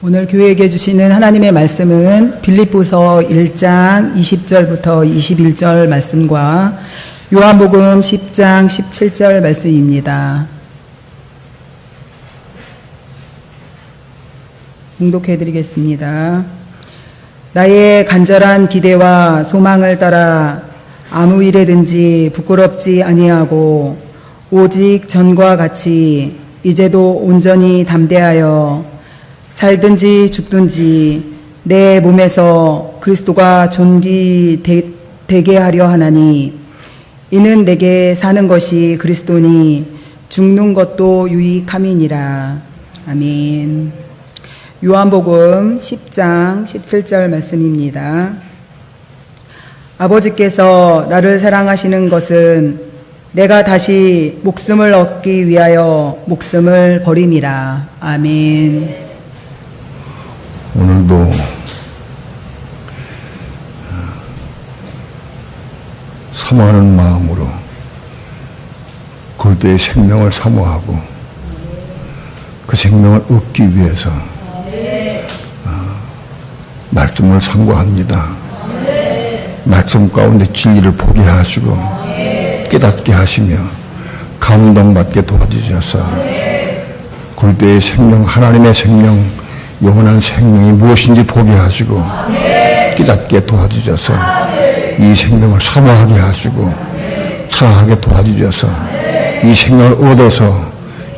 오늘 교회에게 주시는 하나님의 말씀은 빌립보서 1장 20절부터 21절 말씀과 요한복음 10장 17절 말씀입니다. 봉독해 드리겠습니다. 나의 간절한 기대와 소망을 따라 아무 일에든지 부끄럽지 아니하고 오직 전과 같이 이제도 온전히 담대하여 살든지 죽든지 내 몸에서 그리스도가 존귀되게 하려 하나니 이는 내게 사는 것이 그리스도니 죽는 것도 유익함이니라. 아멘. 요한복음 10장 17절 말씀입니다. 아버지께서 나를 사랑하시는 것은 내가 다시 목숨을 얻기 위하여 목숨을 버림이라. 아멘. 오늘도 사모하는 마음으로 그리스도의 생명을 사모하고 그 생명을 얻기 위해서 말씀을 상고합니다. 말씀 가운데 진리를 보게 하시고 깨닫게 하시며 감동받게 도와주셔서 그리스도의 생명, 하나님의 생명, 영원한 생명이 무엇인지 보게 하시고 깨닫게 도와주셔서 이 생명을 사모하게 하시고 사랑하게 도와주셔서 이 생명을 얻어서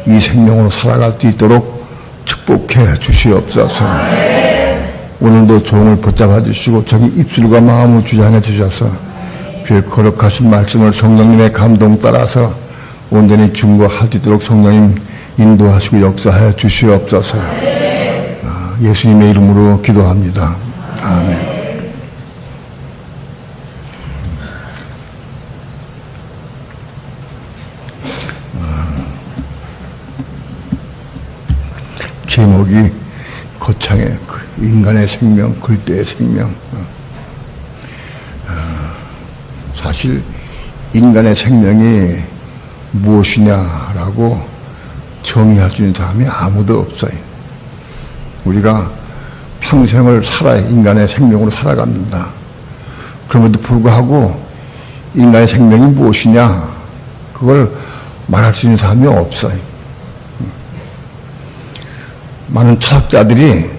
이 생명으로 살아갈 수 있도록 축복해 주시옵소서. 오늘도 종을 붙잡아 주시고 저기 입술과 마음을 주장해 주셔서 주의 거룩하신 말씀을 성령님의 감동 따라서 온전히 증거할 수 있도록 성령님 인도하시고 역사하여 주시옵소서. 예수님의 이름으로 기도합니다. 아멘. 제목이 거창해. 인간의 생명, 그리스도의 생명. 사실 인간의 생명이 무엇이냐라고 정의할 수 있는 사람이 아무도 없어요. 우리가 평생을 살아야 인간의 생명으로 살아갑니다. 그럼에도 불구하고 인간의 생명이 무엇이냐 그걸 말할 수 있는 사람이 없어요. 많은 철학자들이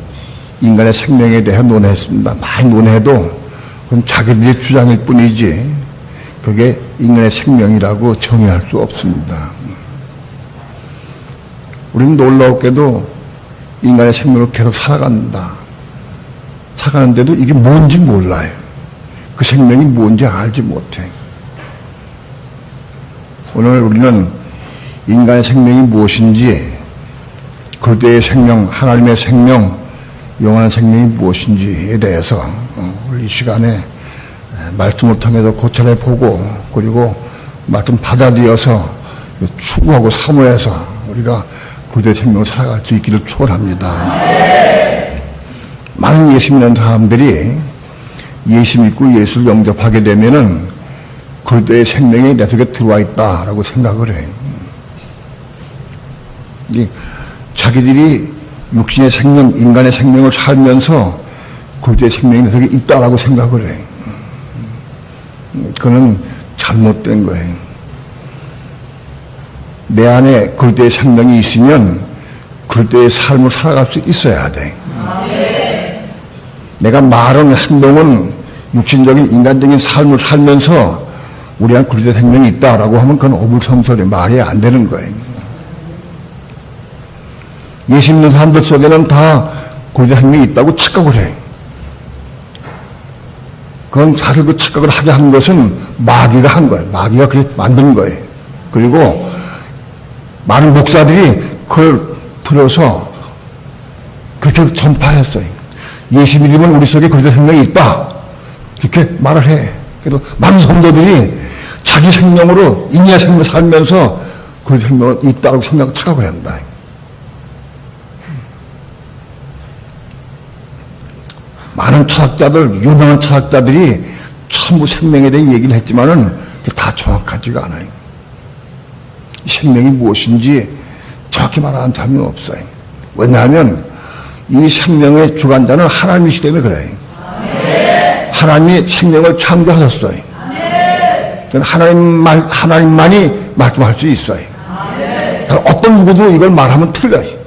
인간의 생명에 대해 논했습니다. 많이 논해도 그건 자기들의 주장일 뿐이지 그게 인간의 생명이라고 정의할 수 없습니다. 우리는 놀라웠게도 인간의 생명으로 계속 살아간다. 살아가는데도 이게 뭔지 몰라요. 그 생명이 뭔지 알지 못해. 오늘 우리는 인간의 생명이 무엇인지, 그리스도의 생명, 하나님의 생명, 영원한 생명이 무엇인지에 대해서 우리 이 시간에 말씀을 통해서 고찰해 보고 그리고 말씀 받아들여서 추구하고 사모해서 우리가 그리스도의 생명을 살아갈 수 있기를 축원합니다. 많은 예수 믿는 사람들이 예수 믿고 예수를 영접하게 되면은 그리스도의 생명이 내 속에 들어와 있다라고 생각을 해요. 자기들이 육신의 생명, 인간의 생명을 살면서 그리스도의 생명이 내 속에 있다라고 생각을 해요. 그건 잘못된 거예요. 내 안에 그리스도의 생명이 있으면 그리스도의 삶을 살아갈 수 있어야 돼. 내가 말하는 행동은 육신적인 인간적인 삶을 살면서 우리 안에 그리스도의 생명이 있다라고 하면 그건 어불성설이 말이 안 되는 거예요. 예수 믿는 사람들 속에는 다 그리스도의 생명이 있다고 착각을 해. 그건 사실 그 착각을 하게 한 것은 마귀가 한 거예요. 마귀가 그렇게 만든 거예요. 그리고 많은 목사들이 그걸 들어서 그렇게 전파했어요. 예수 믿으면 우리 속에 그리스도의 생명이 있다. 이렇게 말을 해. 그래서 많은 성도들이 자기 생명으로 인간의 생명을 살면서 그리스도의 생명이 있다고 착각을 한다. 많은 철학자들, 유명한 철학자들이 전부 생명에 대해 얘기를 했지만은 그게 다 정확하지가 않아요. 생명이 무엇인지 정확히 말하는 사람이 없어요. 왜냐하면 이 생명의 주관자는 하나님이시기 때문에 그래. 하나님이 생명을 창조하셨어요. 하나님만이 말씀할 수 있어요. 어떤 누구도 이걸 말하면 틀려요.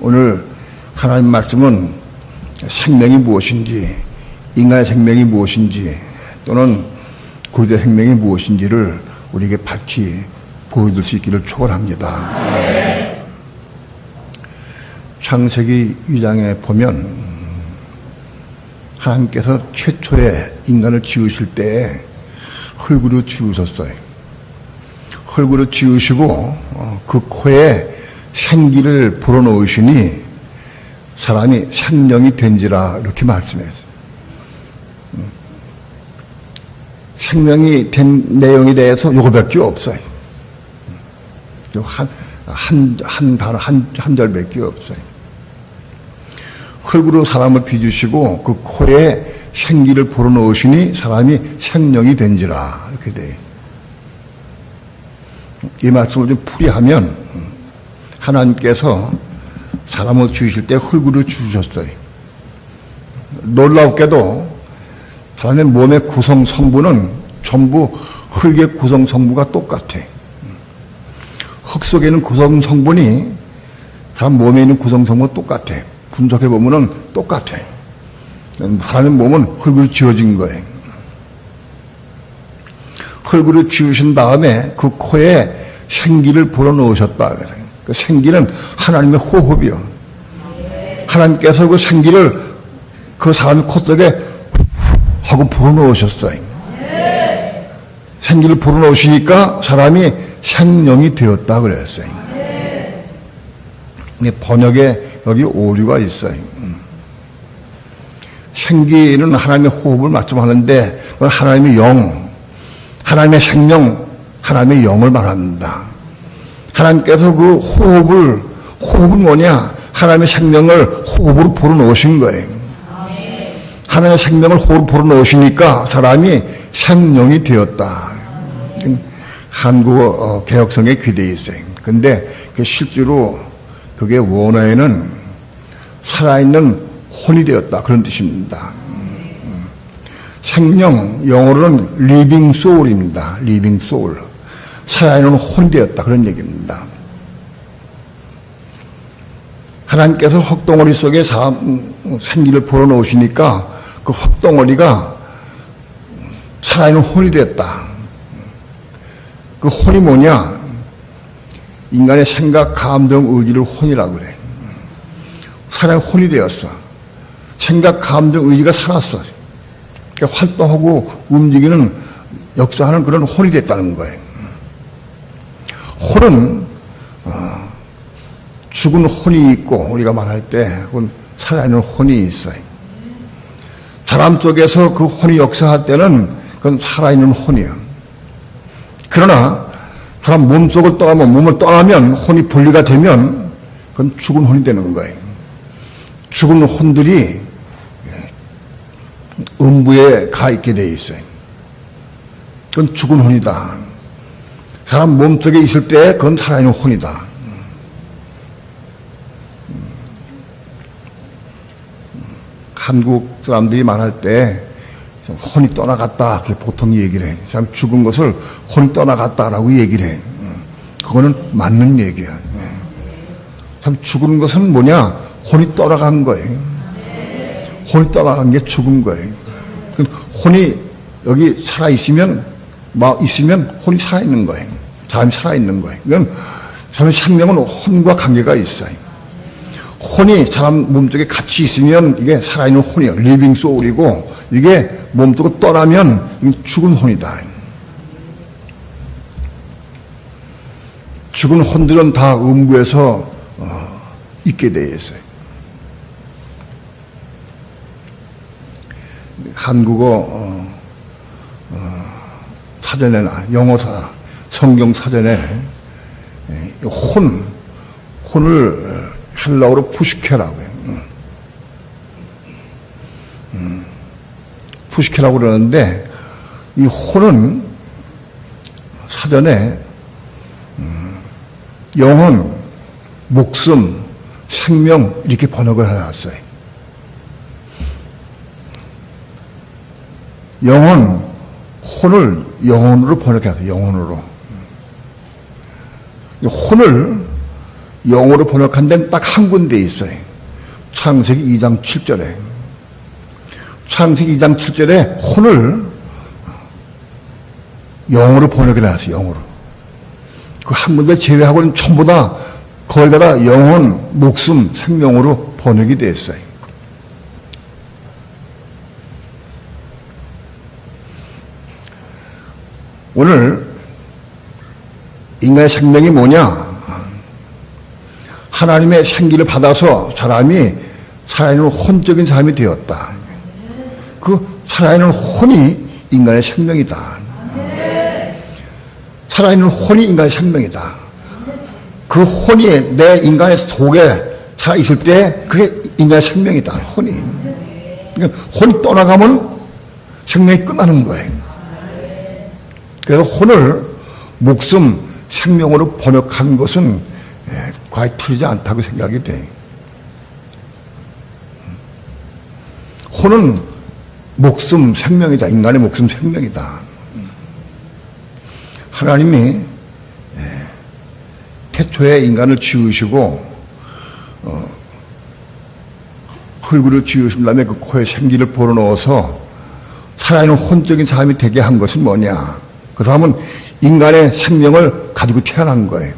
오늘 하나님 말씀은 생명이 무엇인지, 인간의 생명이 무엇인지, 또는 그리스도의 생명이 무엇인지를 우리에게 밝히 보여줄 수 있기를 축원합니다. 창세기 2장에 보면 하나님께서 최초에 인간을 지으실 때에 흙으로 지으셨어요. 흙으로 지으시고 그 코에 생기를 불어넣으시니 사람이 생명이 된지라 이렇게 말씀했어요. 생명이 된 내용에 대해서 요거밖에 없어요. 한 단어, 한 절밖에 없어요. 흙으로 사람을 빚으시고 그 코에 생기를 불어넣으시니 사람이 생명이 된지라 이렇게 돼요. 이 말씀을 좀 풀이하면 하나님께서 사람을 지으실 때 흙으로 지으셨어요. 놀랍게도 사람의 몸의 구성 성분은 전부 흙의 구성 성분과 똑같아. 흙 속에 있는 구성 성분이 사람 몸에 있는 구성 성분과 똑같아. 분석해 보면은 똑같아. 사람의 몸은 흙으로 지어진 거예요. 흙으로 지으신 다음에 그 코에 생기를 불어넣으셨다. 그 생기는 하나님의 호흡이요. 하나님께서 그 생기를 그 사람의 코 속에 하고 불어넣으셨어요. 생기를 불어넣으시니까 사람이 생명이 되었다 그랬어요. 번역에 여기 오류가 있어요. 생기는 하나님의 호흡을 말씀하는데 그건 하나님의 영, 하나님의 생명, 하나님의 영을 말합니다. 하나님께서 그 호흡은 뭐냐? 하나님의 생명을 호흡으로 불어넣으신 거예요. 하나님의 생명을 호흡으로 불어넣으시니까 사람이 생명이 되었다. 한국어 개혁성에 귀되어 있어요. 근데 실제로 그게 원어에는 살아있는 혼이 되었다. 그런 뜻입니다. 생명, 영어로는 living soul입니다. living soul. 살아있는 혼이 되었다. 그런 얘기입니다. 하나님께서 흙덩어리 속에 생기를 불어넣으시니까 그 흙덩어리가 살아있는 혼이 되었다. 그 혼이 뭐냐? 인간의 생각, 감정, 의지를 혼이라고 그래. 살아있는 혼이 되었어. 생각, 감정, 의지가 살았어. 그러니까 활동하고 움직이는, 역사하는 그런 혼이 됐다는 거예요. 혼은 죽은 혼이 있고 우리가 말할 때 그건 살아있는 혼이 있어요. 사람 쪽에서 그 혼이 역사할 때는 그건 살아있는 혼이에요. 그러나 사람 몸속을 떠나면, 몸을 떠나면, 혼이 분리가 되면 그건 죽은 혼이 되는 거예요. 죽은 혼들이 음부에 가 있게 되어 있어요. 그건 죽은 혼이다. 사람 몸속에 있을 때 그건 살아있는 혼이다. 한국 사람들이 말할 때 혼이 떠나갔다. 보통 얘기를 해. 참 죽은 것을 혼이 떠나갔다라고 얘기를 해. 그거는 맞는 얘기야. 참 죽은 것은 뭐냐? 혼이 떠나간 거예요. 혼이 떠나간 게 죽은 거예요. 혼이 여기 살아있으면, 혼이 살아있는 거예요. 사람이 살아있는 거예요. 이건 사람의 생명은 혼과 관계가 있어요. 혼이 사람 몸속에 같이 있으면 이게 살아있는 혼이에요. 리빙 소울이고, 이게 몸속으로 떠나면 죽은 혼이다. 죽은 혼들은 다 음부에서 있게 되어 있어요. 한국어 사전에나 영어사 성경 사전에 혼을 헬라어로 푸시케라고 해요. 푸시케라고 그러는데 이 혼은 사전에 영혼, 목숨, 생명 이렇게 번역을 해놨어요. 영혼, 혼을 영혼으로 번역해놨어요. 영혼으로. 혼을 영어로 번역한 데는 딱 한 군데 있어요. 창세기 2장 7절에. 창세기 2장 7절에 혼을 영어로 번역해놨어요. 영어로. 그 한 군데 제외하고는 전부 다 거기가 다 영혼, 목숨, 생명으로 번역이 됐어요. 오늘 인간의 생명이 뭐냐? 하나님의 생기를 받아서 사람이 살아있는 혼적인 사람이 되었다. 그 살아있는 혼이 인간의 생명이다. 살아있는 혼이 인간의 생명이다. 그 혼이 내 인간의 속에 살아있을 때 그게 인간의 생명이다. 혼이. 그러니까 혼이 떠나가면 생명이 끝나는 거예요. 그래서 혼을 목숨, 생명으로 번역한 것은 과히 틀리지 않다고 생각이 돼. 혼은 목숨, 생명이다. 인간의 목숨, 생명이다. 하나님이 태초에 인간을 지으시고 흙으로 지으신 다음에 그 코에 생기를 불어넣어서 살아있는 혼적인 사람이 되게 한 것은 뭐냐? 그 사람은 인간의 생명을 가지고 태어난 거예요.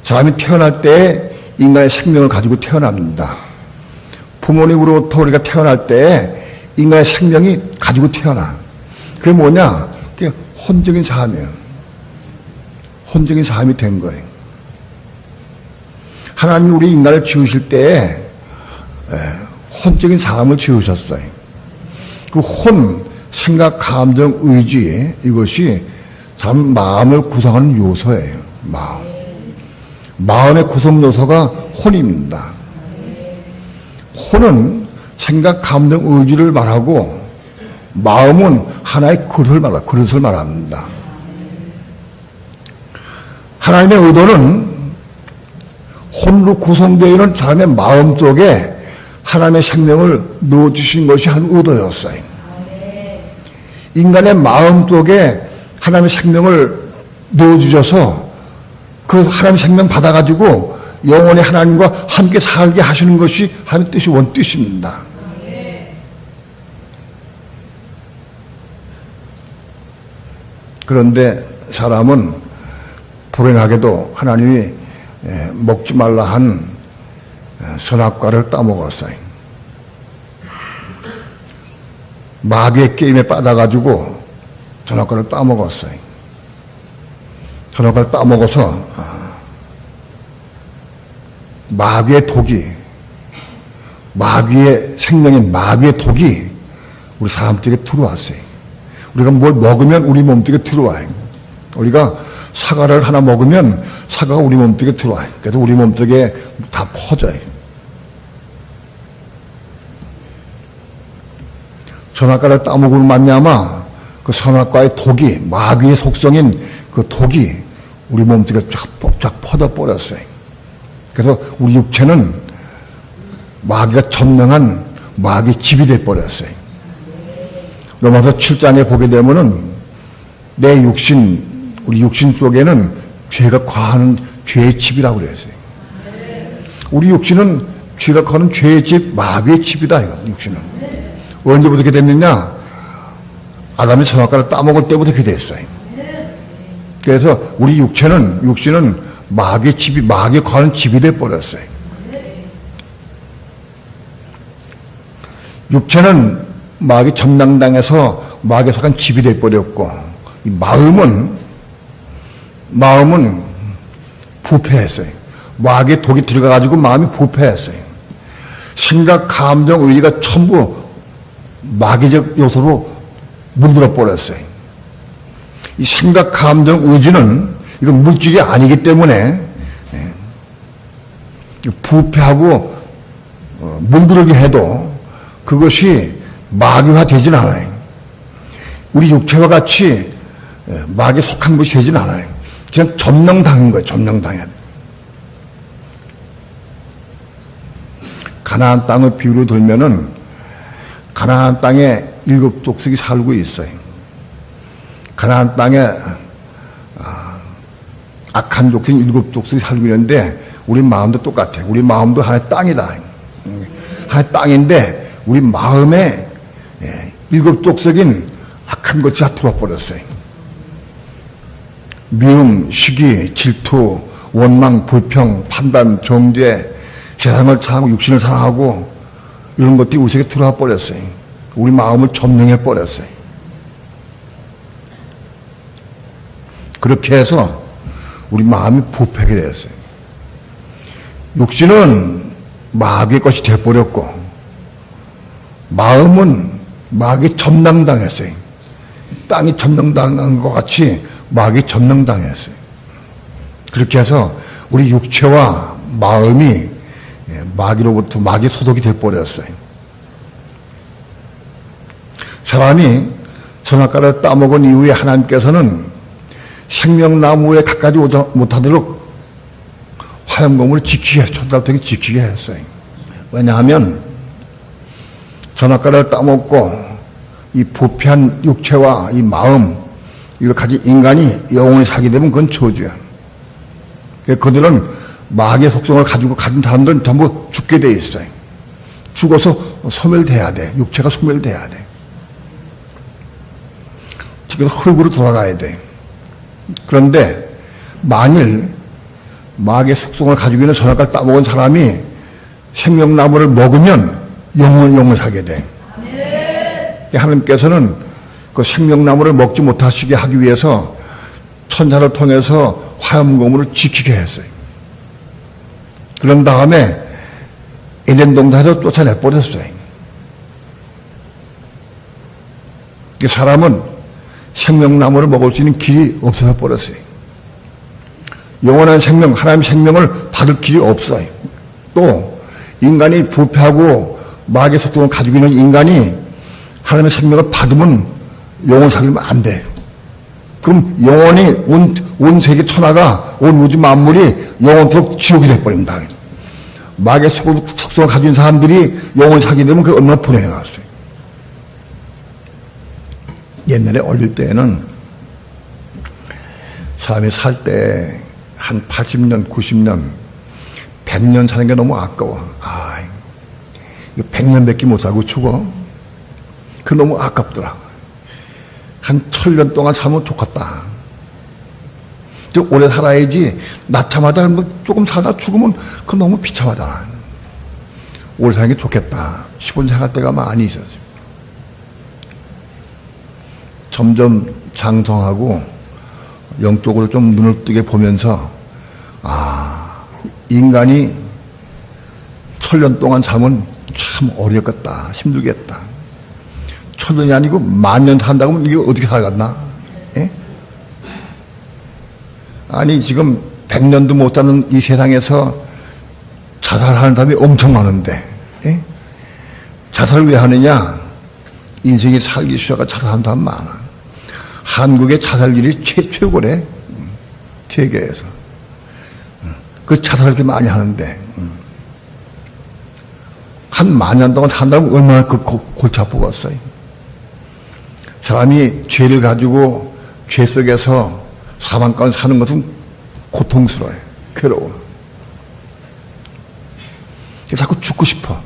사람이 태어날 때 인간의 생명을 가지고 태어납니다. 부모님으로부터 우리가 태어날 때 인간의 생명이 가지고 태어나. 그게 뭐냐? 그게 혼적인 삶이에요. 혼적인 삶이 된 거예요. 하나님이 우리 인간을 지으실 때 혼적인 삶을 지으셨어요. 그 혼, 생각, 감정, 의지 이것이 참 마음을 구성하는 요소예요. 마음의 구성 요소가 혼입니다. 혼은 생각, 감정, 의지를 말하고 마음은 하나의 그릇을 말합니다. 하나님의 의도는 혼으로 구성되어 있는 사람의 마음 속에 하나님의 생명을 넣어주신 것이 한 의도였어요. 인간의 마음 속에 하나님의 생명을 넣어주셔서 그 하나님의 생명 받아가지고 영원히 하나님과 함께 살게 하시는 것이 하나님의 뜻이 원뜻입니다. 그런데 사람은 불행하게도 하나님이 먹지 말라 한 선악과를 따먹었어요. 마귀의 게임에 빠져가지고 선악과를 따먹었어요. 선악과를 따먹어서 마귀의 독이, 마귀의 생명인 마귀의 독이 우리 사람들에게 들어왔어요. 우리가 뭘 먹으면 우리 몸속에 들어와요. 우리가 사과를 하나 먹으면 사과가 우리 몸속에 들어와요. 그래서 우리 몸속에 다 퍼져요. 선악과를 따먹으로 말미암아 그 선악과의 독이, 마귀의 속성인 그 독이 우리 몸속에 쫙 퍼져버렸어요. 그래서 우리 육체는 마귀가 점령한 마귀의 집이 돼버렸어요. 로마서 7장에 보게 되면은 내 육신, 우리 육신 속에는 죄가 과하는 죄의 집이라고 그랬어요. 우리 육신은 죄가 과하는 죄의 집, 마귀의 집이다, 이거, 육신은. 언제부터 그렇게 됐느냐? 아담이 선악과를 따먹을 때부터 그렇게 됐어요. 그래서 우리 육신은 마귀의 집이, 마귀에 과하는 집이 돼버렸어요. 육체는 마귀 점령당해서 마귀에 속한 집이 돼버렸고, 이 마음은 부패했어요. 마귀의 독이 들어가가지고 마음이 부패했어요. 생각, 감정, 의지가 전부 마귀적 요소로 물들어 버렸어요. 이 생각, 감정, 의지는 이건 물질이 아니기 때문에 부패하고 물들게 해도 그것이 마귀화 되진 않아요. 우리 육체와 같이 마귀에 속한 것이 되진 않아요. 그냥 점령당한 거예요. 점령당해. 가나안 땅을 비유로 들면은 가나안 땅에 7족속이 살고 있어요. 가나안 땅에 악한 족속이 7족속이 살고 있는데 우리 마음도 똑같아요. 우리 마음도 하나의 땅이다. 하나의 땅인데 우리 마음에 7족속인 악한 것이 다 들어와 버렸어요. 미움, 시기, 질투, 원망, 불평, 판단, 정죄, 세상을 사랑하고 육신을 사랑하고 이런 것들이 우리 속에 들어와 버렸어요. 우리 마음을 점령해 버렸어요. 그렇게 해서 우리 마음이 부패하게 되었어요. 육신은 마귀의 것이 되어버렸고 마음은 마귀에 점령당했어요. 땅이 점령당한 것 같이 마귀에 점령당했어요. 그렇게 해서 우리 육체와 마음이 마귀로부터 마귀의 소독이 되어버렸어요. 사람이 선악과를 따먹은 이후에 하나님께서는 생명나무에 가까이 오지 못하도록 화염검을 지키게 했어요. 천달통에 지키게 했어요. 왜냐하면 선악과를 따먹고 이 부패한 육체와 이 이걸 가진 인간이 영원히 살게 되면 그건 저주야. 그들은 마귀의 속성을 가지고 가진 사람들은 전부 죽게 돼 있어요. 죽어서 소멸돼야 돼. 육체가 소멸돼야 돼. 지금 흙으로 돌아가야 돼. 그런데 만일 마귀의 속성을 가지고 있는 선악과를 따먹은 사람이 생명나무를 먹으면 영원히 살게 돼. 하나님께서는 그 생명나무를 먹지 못하시게 하기 위해서 천사를 통해서 화염검을 지키게 했어요. 그런 다음에 에덴 동산에서 쫓아내버렸어요. 사람은 생명나무를 먹을 수 있는 길이 없어져 버렸어요. 영원한 생명, 하나님의 생명을 받을 길이 없어요. 또 인간이 부패하고 마귀의 속성을 가지고 있는 인간이 하나님의 생명을 받으면 영원 살면 안 돼. 그럼 영원히 온 세계 천하가 온 우주 만물이 영원토록 지옥이 돼버립니다. 마귀의 속성을 가지고 있는 사람들이 영원히 살게 되면 그게 얼마나 불행해갔어요. 옛날에 어릴 때는 사람이 살 때 한 80년, 90년, 100년 사는 게 너무 아까워. 이거 100년밖에 못 살고 죽어. 그 너무 아깝더라. 한 1000년 동안 살면 좋겠다. 좀 오래 살아야지. 낳자마자 조금 살다 죽으면 그거 너무 비참하다. 오래 사는 게 좋겠다 싶은 생각 때가 많이 있었어요. 점점 장성하고 영적으로 좀 눈을 뜨게 보면서 인간이 1000년 동안 살면 참 어렵겠다, 힘들겠다. 1000년이 아니고 10,000년 산다고 하면 이게 어떻게 살겠나? 예? 아니 지금 100년도 못 사는 이 세상에서 자살하는 사람이 엄청 많은데, 예? 자살을 왜 하느냐? 인생이 살기 싫어가 자살하는 사람 많아. 한국의 자살률이 최고래. 세계에서. 그 자살을 그렇게 많이 하는데, 한 10,000년 동안 산다면 얼마나 골치 아프겠어요. 사람이 죄를 가지고 죄 속에서 사망 가운데 사는 것은 고통스러워요. 괴로워. 자꾸 죽고 싶어.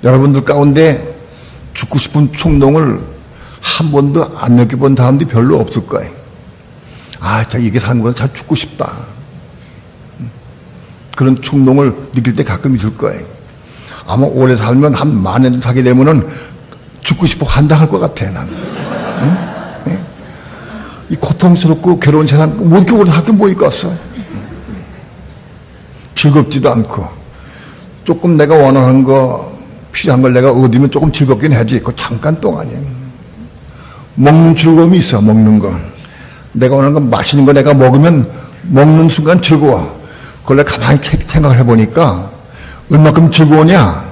여러분들 가운데 죽고 싶은 충동을 한 번도 안 느껴본 사람들이 별로 없을 거예요. 이게 사는 것보다 잘 죽고 싶다. 그런 충동을 느낄 때 가끔 있을 거예요. 아마 오래 살면 한 10,000년 살게 되면은 죽고 싶어 환장할 것 같아, 나는. 응? 네? 이 고통스럽고 괴로운 세상, 뭐 이렇게 오래 살 게 뭐 있겠어? 즐겁지도 않고, 조금 내가 원하는 거, 필요한 걸 내가 얻으면 조금 즐겁긴 하지. 그거 잠깐 동안이야. 먹는 즐거움이 있어, 먹는 거. 내가 원하는 거, 맛있는 거 내가 먹으면 먹는 순간 즐거워. 그걸 내가 가만히 생각을 해보니까 얼마큼 즐거우냐?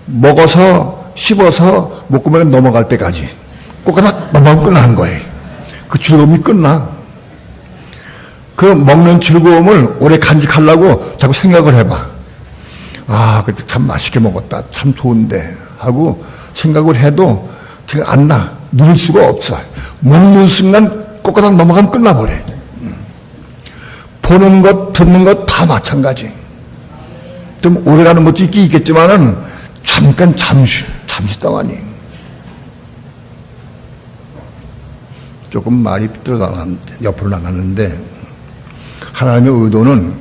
먹어서 씹어서 목구멍에 넘어갈 때까지 꼬까닥 넘어가면 끝나는 거예요. 그 즐거움이 끝나. 그 먹는 즐거움을 오래 간직하려고 자꾸 생각을 해봐. 아, 그때 참 맛있게 먹었다. 참 좋은데. 하고 생각을 해도 생각 안 나. 누릴 수가 없어. 먹는 순간 꼬꼬닥 넘어가면 끝나버려. 보는 것, 듣는 것 다 마찬가지. 좀 오래가는 것도 있긴 있겠지만은 잠깐 잠시 동안이. 조금 말이 옆으로 나갔는데, 하나님의 의도는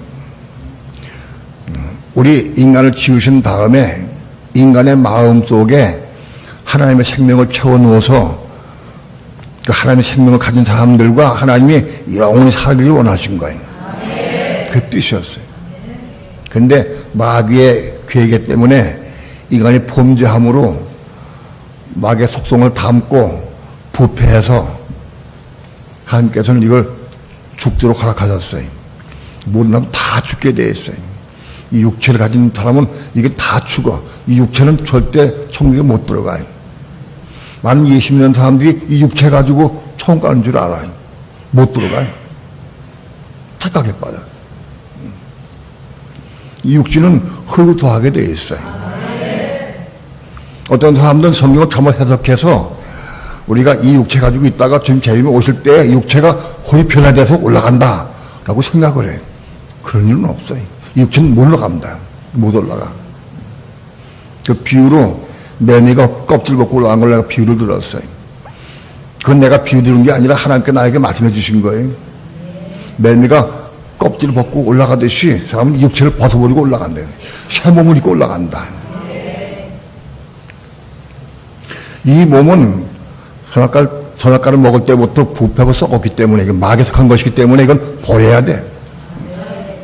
우리 인간을 지으신 다음에 인간의 마음 속에 하나님의 생명을 채워넣어서 그 하나님의 생명을 가진 사람들과 하나님이 영원히 살기를 원하신 거예요. 그 뜻이었어요. 그런데 마귀의 괴계 때문에 인간이 범죄함으로 마귀의 속성을 담고 부패해서 하나님께서는 이걸 죽도록 허락하셨어요. 모든 사람 다 죽게 되어 있어요. 이 육체를 가진 사람은 이게 다 죽어. 이 육체는 절대 천국에 못 들어가요. 많은 예수 믿는 사람들이 이 육체 가지고 천국 가는 줄 알아요. 못 들어가요. 착각에 빠져. 이 육체는 흙도하게 되어 있어요. 어떤 사람들은 성경을 잘못 해석해서 우리가 이 육체 가지고 있다가 주님 재림이 오실 때 육체가 혼이 변화돼서 올라간다 라고 생각을 해요. 그런 일은 없어요. 이 육체는 못 올라갑니다. 못 올라가. 그 비유로 매미가 껍질 벗고 올라간 걸 내가 비유를 들었어요. 그건 내가 비유 들은 게 아니라 하나님께 나에게 말씀해 주신 거예요. 매미가 껍질을 벗고 올라가듯이 사람은 육체를 벗어버리고 올라간대요. 새 몸을 입고 올라간다. 이 몸은 선악과를 먹을 때부터 부패하고 썩었기 때문에 이건 마귀에 속한 것이기 때문에 이건 버려야 돼.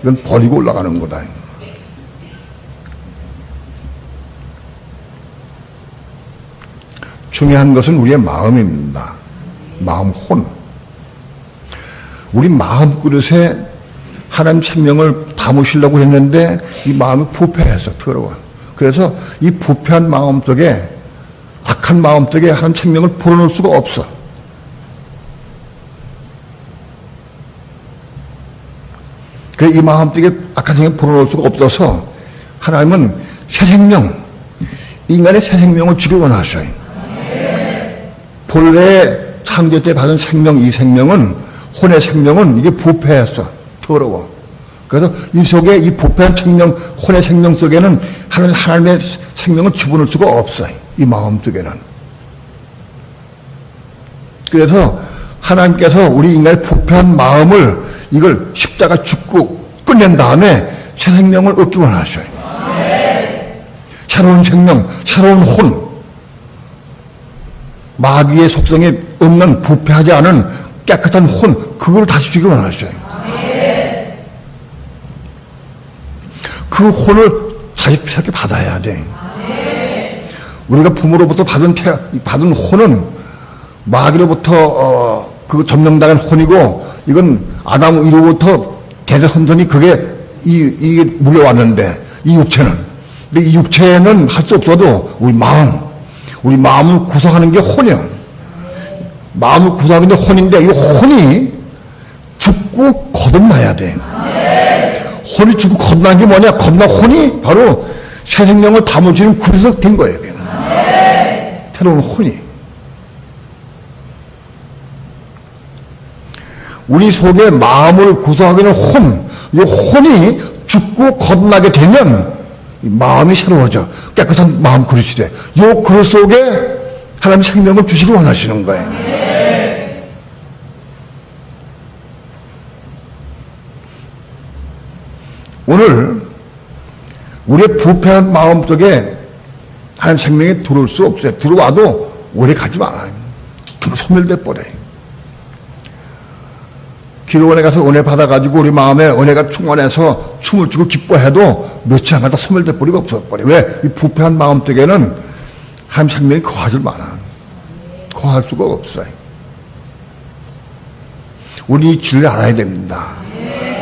이건 버리고 올라가는 거다. 중요한 것은 우리의 마음입니다. 마음 혼. 우리 마음 그릇에 하나님 생명을 담으시려고 했는데 이 마음이 부패해서 더러워. 그래서 이 부패한 마음 속에 악한 마음 속에 하나님 생명을 불어넣을 수가 없어. 이 마음 속에 악한 생명을 불어넣을 수가 없어서 하나님은 새 생명, 인간의 새 생명을 주길 원하셔요. 본래 창조 때 받은 생명, 이 생명은 혼의 생명은 이게 부패해서 더러워. 그래서 이 속에 이 부패한 생명, 혼의 생명 속에는 하나님의 생명을 집어넣을 수가 없어요. 이 마음 속에는. 그래서 하나님께서 우리 인간의 부패한 마음을 이걸 십자가 죽고 끝낸 다음에 새 생명을 얻기 원하셔요. 새로운 생명, 새로운 혼. 마귀의 속성이 없는 부패하지 않은 깨끗한 혼, 그걸 다시 주기를 원하셔요. 그 혼을 다시 새롭게 받아야 돼. 우리가 부모로부터 받은 혼은 마귀로부터 그 점령당한 혼이고, 이건 아담 이후부터 대대손손이 그게 이게 물려왔는데, 이 육체는. 근데 이 육체는 할 수 없어도 우리 마음을 구성하는 게 혼이야. 마음을 구성하는 게 혼인데, 이 혼이 죽고 거듭나야 돼. 혼이 죽고 거듭난 게 뭐냐? 거듭난 혼이 바로 새 생명을 담아주는 그릇이 된 거예요. 새로운 혼이. 우리 속에 마음을 구성하게 되는 혼, 이 혼이 죽고 거듭나게 되면 마음이 새로워져. 깨끗한 마음 그릇이 돼. 이 그릇 속에 하나님 생명을 주시기 원하시는 거예요. 오늘 우리의 부패한 마음 속에 하나님 생명이 들어올 수 없어요. 들어와도 오래 가지 말아요. 소멸돼 버려요. 기도원에 가서 은혜 받아가지고 우리 마음에 은혜가 충만해서 춤을 추고 기뻐해도 며칠 안 가다 소멸돼 버리고 없어버려. 왜? 이 부패한 마음 속에는 하나님 생명이 거하지 말아. 거할 수가 없어요. 우리 이 진리를 알아야 됩니다.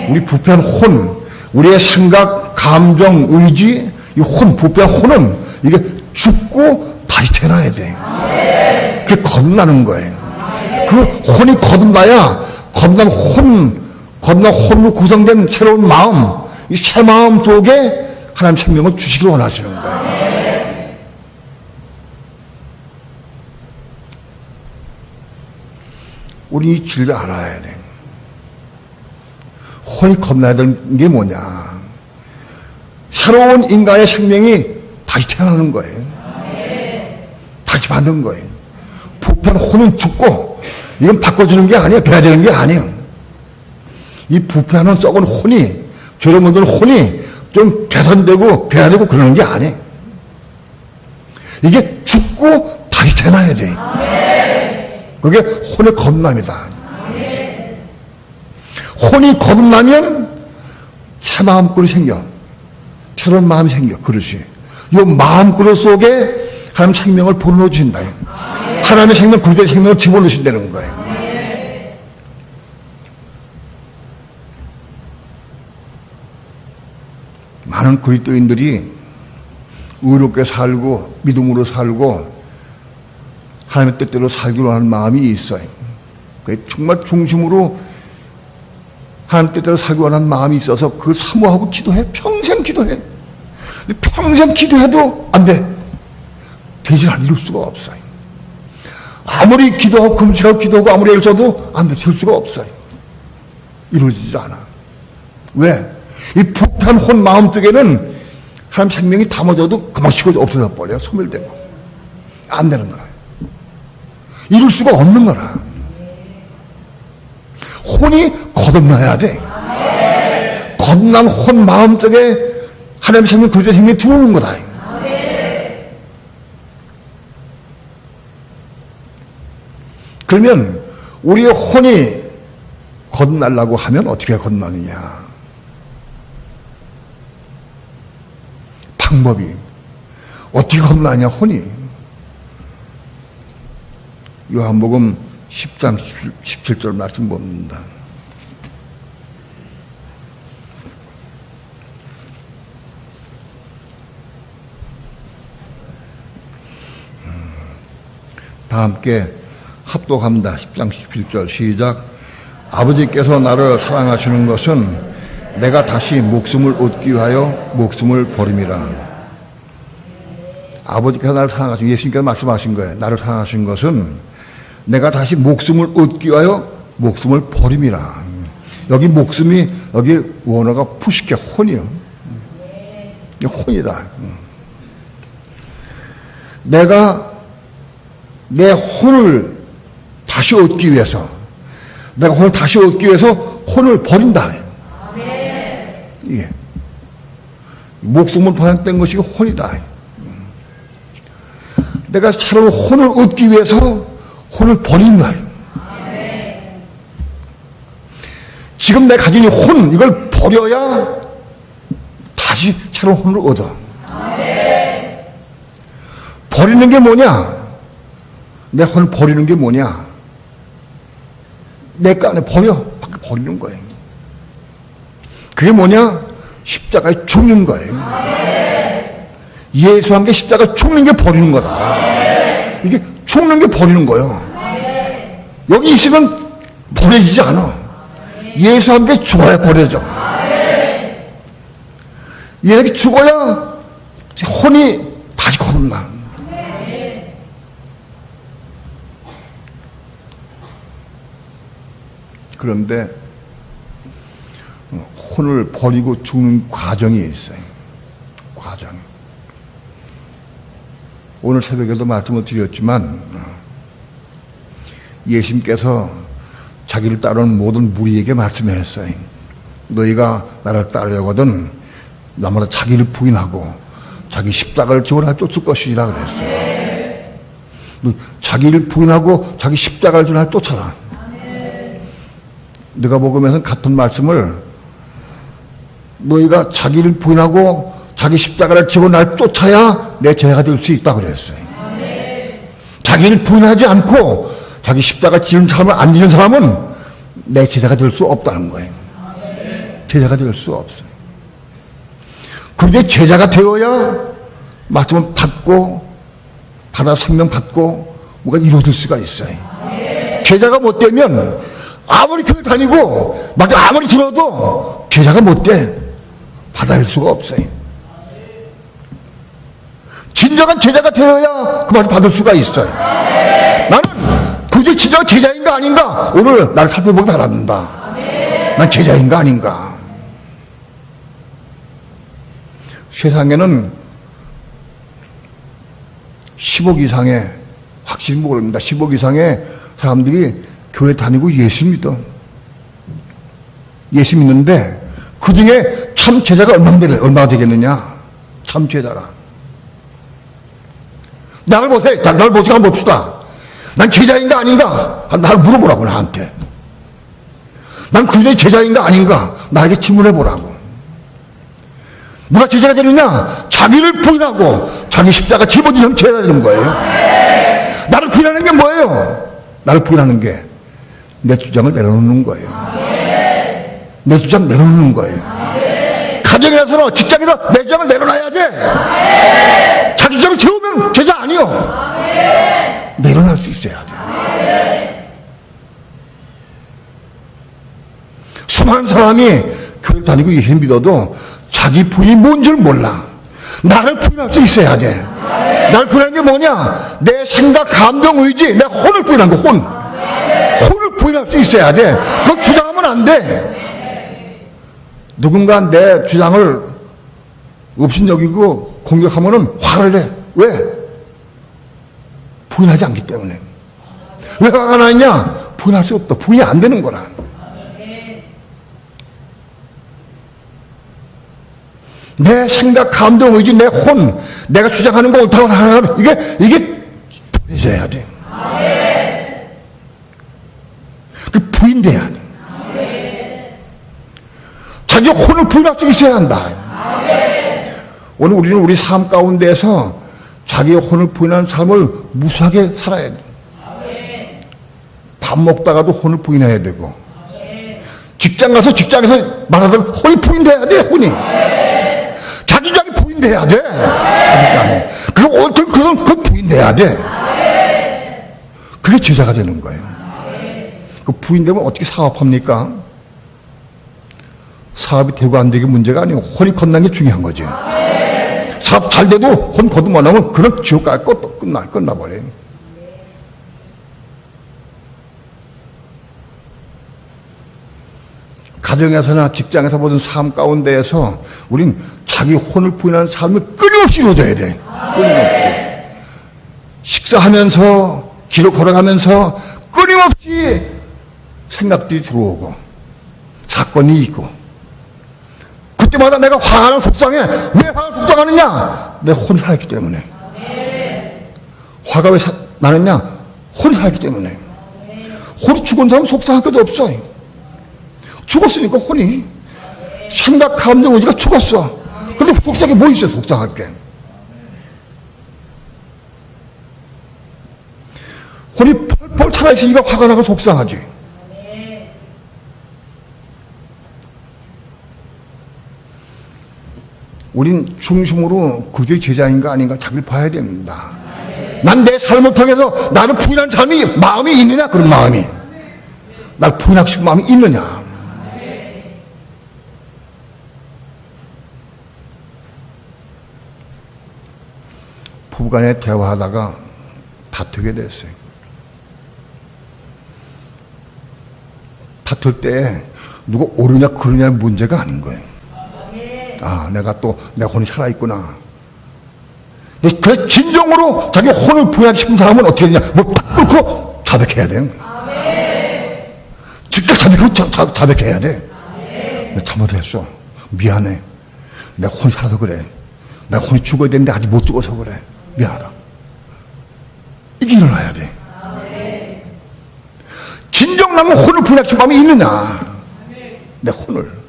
우리 부패한 혼, 우리의 생각, 감정, 의지, 이 혼, 부패한 혼은 이게 죽고 다시 태어나야 돼. 그게 거듭나는 거예요. 그 혼이 거듭나야 거듭난 혼으로 구성된 새로운 마음, 이 새 마음 속에 하나님 생명을 주시길 원하시는 거예요. 우리 이 진리를 알아야 돼. 혼이 겁나야 되는 게 뭐냐? 새로운 인간의 생명이 다시 태어나는 거예요. 다시 받는 거예요. 부패한 혼은 죽고, 이건 바꿔주는 게 아니에요. 배야 되는 게 아니에요. 이 부패하는 썩은 혼이, 죄로 묻은 혼이 좀 개선되고 배야 되고 그러는 게 아니에요. 이게 죽고 다시 태어나야 돼. 그게 혼의 거듭남이다. 혼이 거듭나면 새 마음꾼이 생겨. 새로운 마음이 생겨. 그릇이. 이 마음꾼 속에 하나님 생명을 불어넣어 주신다. 하나님의 생명, 그리스도의 생명을 집어넣으신다는 거예요. 많은 그리스도인들이 의롭게 살고 믿음으로 살고 하나님의 뜻대로 살기로 하는 마음이 있어요. 정말 중심으로 하나님 뜻대로 살기로 하는 마음이 있어서 그 사모하고 기도해. 평생 기도해. 근데 평생 기도해도 안 돼. 되질 않을 수가 없어요. 아무리 기도하고 금식하고 기도하고 아무리 애를 써도 안 돼. 될 수가 없어요. 이루어지질 않아. 왜? 이 부패한 혼 마음 속에는 하나님 생명이 담아져도 금방 식어져 없어져 버려요. 소멸되고. 안 되는 거라. 이룰 수가 없는 거라. 혼이 거듭나야 돼. 거듭난 혼 마음 속에 하나님 생명, 그리스도의 생명이 들어오는 거다. 그러면 우리의 혼이 거듭나려고 하면 어떻게 거듭나느냐? 방법이 어떻게 거듭나냐? 혼이 요한복음 10장 17절 말씀 봅니다. 다 함께 합독합니다. 10장 17절 시작. 아버지께서 나를 사랑하시는 것은 내가 다시 목숨을 얻기 위하여 목숨을 버림이라. 아버지께서 나를 사랑하시는, 예수님께서 말씀하신 거예요. 나를 사랑하신 것은 내가 다시 목숨을 얻기 위하여 목숨을 버림이라. 여기 목숨이, 여기 원어가 푸시케, 혼이요. 혼이다. 내가 내 혼을 다시 얻기 위해서, 내가 혼을 다시 얻기 위해서 혼을 버린다. 예. 목숨을 보장된 것이 혼이다. 내가 새로운 혼을 얻기 위해서 혼을 버린다. 지금 내가 가진 이 혼, 이걸 버려야 다시 새로운 혼을 얻어. 버리는 게 뭐냐? 내 혼을 버리는 게 뭐냐? 내 거 안에 버리는 거예요. 그게 뭐냐? 십자가에 죽는 거예요. 예수 함께 십자가에 죽는 게 버리는 거다. 이게 죽는 게 버리는 거예요. 여기 있으면 버려지지 않아. 예수 함께 죽어야 버려져. 이렇게 죽어야 혼이 다시 거듭나. 그런데 혼을 버리고 죽는 과정이 있어요. 과정. 오늘 새벽에도 말씀을 드렸지만 예수님께서 자기를 따르는 모든 무리에게 말씀했어요. 너희가 나를 따르려거든 나마다 자기를 부인하고 자기 십자가를 지고 날 쫓을 것이라 그랬어요. 자기를 부인하고 자기 십자가를 지고 날 쫓아라. 내가 복음에서는 같은 말씀을 너희가 자기를 부인하고 자기 십자가를 지고 날 쫓아야 내 제자가 될 수 있다고 그랬어요. 자기를 부인하지 않고 자기 십자가 지는 사람을 안 지는 사람은 내 제자가 될 수 없다는 거예요. 제자가 될 수 없어요. 그런데 제자가 되어야 말씀을 받아 생명 받고 뭐가 이루어질 수가 있어요. 제자가 못 되면 아무리 교회 다니고 아무리 들어도 제자가 못 돼. 받아낼 수가 없어요. 진정한 제자가 되어야 그 말을 받을 수가 있어요. 나는 도대체 진정한 제자인가 아닌가 오늘 나를 살펴보기 바랍니다. 난 제자인가 아닌가. 세상에는 10억 이상의, 확실히 모릅니다, 10억 이상의 사람들이 교회 다니고 예수 믿어. 예수 믿는데 그 중에 참 제자가 얼마나 되겠느냐. 참 제자가. 나를 보세요. 나를 보시고 한번 봅시다. 난 제자인가 아닌가? 나를 물어보라고, 나한테. 난 그들의 제자인가 아닌가? 나에게 질문해보라고. 누가 제자가 되느냐? 자기를 부인하고 자기 십자가 짊어지는 제자가 되는 거예요. 나를 부인하는 게 뭐예요? 나를 부인하는 게 내 주장을 내려놓는 거예요. 내 주장 내려놓는 거예요. 가정에서, 직장에서 내 주장을 내려놔야 돼. 자기 주장을 채우면 제자 아니요. 내려놓을 수 있어야 돼. 수많은 사람이 교회 다니고 예수 믿어도 자기 부인이 뭔 줄 몰라. 나를 부인할 수 있어야 돼. 나를 부인하는 게 뭐냐? 내 생각, 감정, 의지, 내 혼을 부인하는 거, 혼. 혼을 부인할 수 있어야 돼. 그거 주장하면 안 돼. 누군가 내 주장을 업신여기고 공격하면은 화를 내. 왜? 부인하지 않기 때문에. 왜 화가 나냐? 부인할 수 없다. 부인이 안 되는 거라. 내 생각, 감정, 의지, 내 혼, 내가 주장하는 거 옳다고 하는 이게 부인해야 돼. 그 부인돼야 돼. 자기 혼을 부인할 수 있어야 한다. 오늘 우리는 우리 삶 가운데에서 자기의 혼을 부인하는 삶을 무수하게 살아야 돼. 밥 먹다가도 혼을 부인해야 되고, 직장 가서 직장에서 말하다가 혼이 부인돼야 돼. 혼이 자기 주장이 부인돼야 돼. 자기 주장이 그건 부인돼야 돼. 그게 제자가 되는 거예요. 그 부인되면 어떻게 사업합니까? 사업이 되고 안 되게 문제가 아니고 혼이 건너는 게 중요한 거죠. 사업 잘 돼도 혼 거듭 안 하면 그런 지옥까지 끝나버려요. 가정에서나 직장에서 모든 삶 가운데에서 우린 자기 혼을 부인하는 삶을 끊임없이 이루어져야 돼. 끊임없이. 식사하면서, 길을 걸어가면서 끊임없이 생각들이 들어오고 사건이 있고, 그때마다 내가 화가 나고 속상해. 왜 화가 속상하느냐? 내 혼이 살아있기 때문에. 화가 왜 나느냐? 혼이 살아있기 때문에. 혼이 죽은 사람은 속상할 것도 없어. 죽었으니까 혼이. 생각, 감정, 의지가 죽었어. 근데 속상하게 뭐 있어, 속상할 게. 혼이 펄펄 살아있으니까 화가 나고 속상하지. 우린 중심으로 그게 제자인가 아닌가 자기를 봐야 됩니다. 난 내 삶을 통해서 나를 부인하는 삶이 마음이 있느냐? 그런 마음이. 나를 부인하고 싶은 마음이 있느냐? 부부간에 대화하다가 다투게 됐어요. 다툴 때 누가 옳으냐 그르냐의 문제가 아닌 거예요. 아, 내가 또 내 혼이 살아있구나. 그 진정으로 자기 혼을 부인하고 싶은 사람은 어떻게 되냐? 뭐 딱 끊고 자백해야 돼. 직접 자백해야 돼. 내가 잘못했어. 미안해. 내 혼이 살아서 그래. 내 혼이 죽어야 되는데 아직 못 죽어서 그래. 미안하다. 이게 일어나야 돼. 진정 나는 혼을 부인하고 싶은 마음이 있느냐? 내 혼을.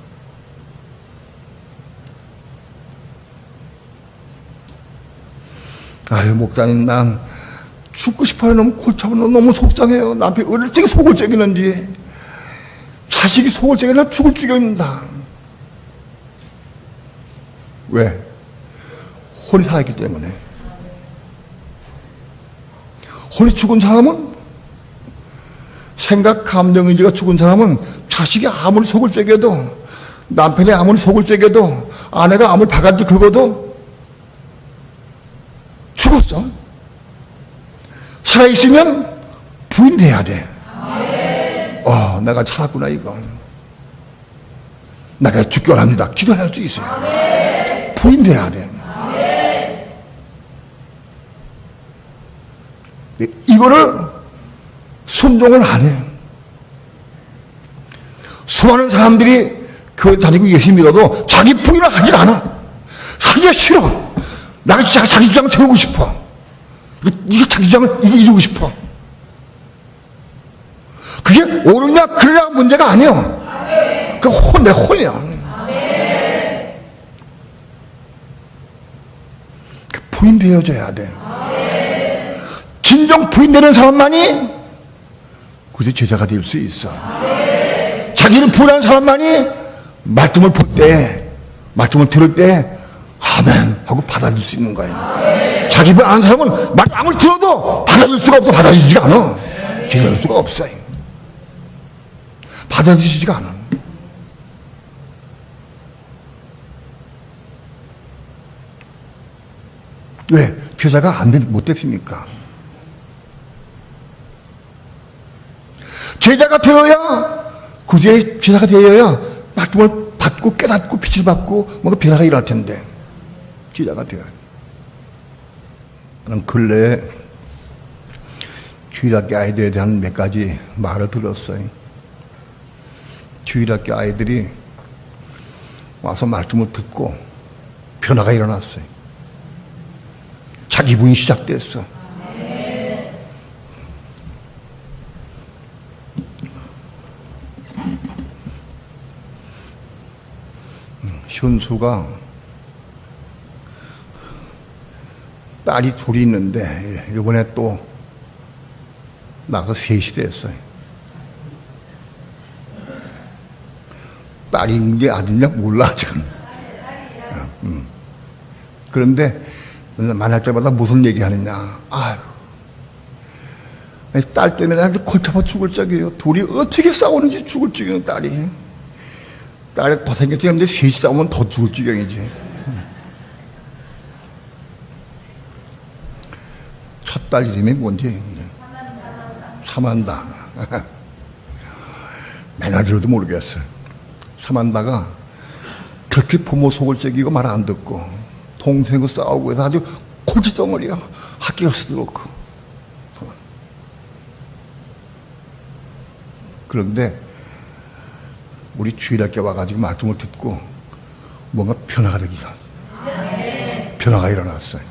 아유, 목사님, 난 죽고 싶어요. 너무 골치 아파요. 너무 속상해요. 남편이 어떻게 속을 째기는지. 자식이 속을 째기나 죽을 지경입니다. 왜? 혼이 살아있기 때문에. 혼이 죽은 사람은, 생각, 감정, 의지가 죽은 사람은 자식이 아무리 속을 째겨도, 남편이 아무리 속을 째겨도, 아내가 아무리 바가지 긁어도 죽었어. 살아있으면 부인돼야 돼. 내가 살았구나, 이거. 내가 죽기 원합니다. 기도할 수 있어요. 부인돼야 돼. 이거를 순종을 안 해. 수많은 사람들이 교회 다니고 예수 믿어도 자기 부인을 하질 않아. 하기가 싫어. 나가 자기 주장을 태우고 싶어. 이게 자기 주장을 이루고 싶어. 그게 옳으냐 그러냐 문제가 아니야. 그 내 혼이야. 그 부인되어져야 돼. 진정 부인되는 사람만이 그저 제자가 될 수 있어. 자기를 부인하는 사람만이 말씀을 볼 때, 말씀을 들을 때 아멘 하고 받아줄 수 있는 거예요. 자기 부인 아는 사람은 말씀 아무리 들어도 받아줄 수가 없어. 받아주지가 않아. 제자될 수가 없어요. 받아주시지가 않아. 왜? 제자가 못 됐습니까? 제자가 되어야, 그제 제자가 되어야 말씀을 받고 깨닫고 빛을 받고 뭔가 변화가 일어날 텐데, 제자가 되어야. 나는 근래에 주일학교 아이들에 대한 몇 가지 말을 들었어요. 주일학교 아이들이 와서 말씀을 듣고 변화가 일어났어요. 자기 부인이 시작됐어. 현수가 딸이 둘이 있는데 이번에 또 나가서 셋이 됐어요. 딸인지 아들인지 몰라 지금. 그런데 만날 때마다 무슨 얘기하느냐. 아유, 딸 때문에 아주 골치아파 죽을 적이에요. 둘이 어떻게 싸우는지 죽을 지경이에요. 딸이 더 생겼는데 셋이 싸우면 더 죽을 지경이지. 첫 딸 이름이 뭔지. 사만다. 맨날 들어도 모르겠어요. 사만다가 그렇게 부모 속을 새기고 말 안 듣고 동생과 싸우고 해서 아주 골칫덩어리야. 학교가 쓰도록. 그런데 우리 주일학교 와가지고 말씀을 듣고 뭔가 변화가 되기 시작했어요. 변화가 일어났어요.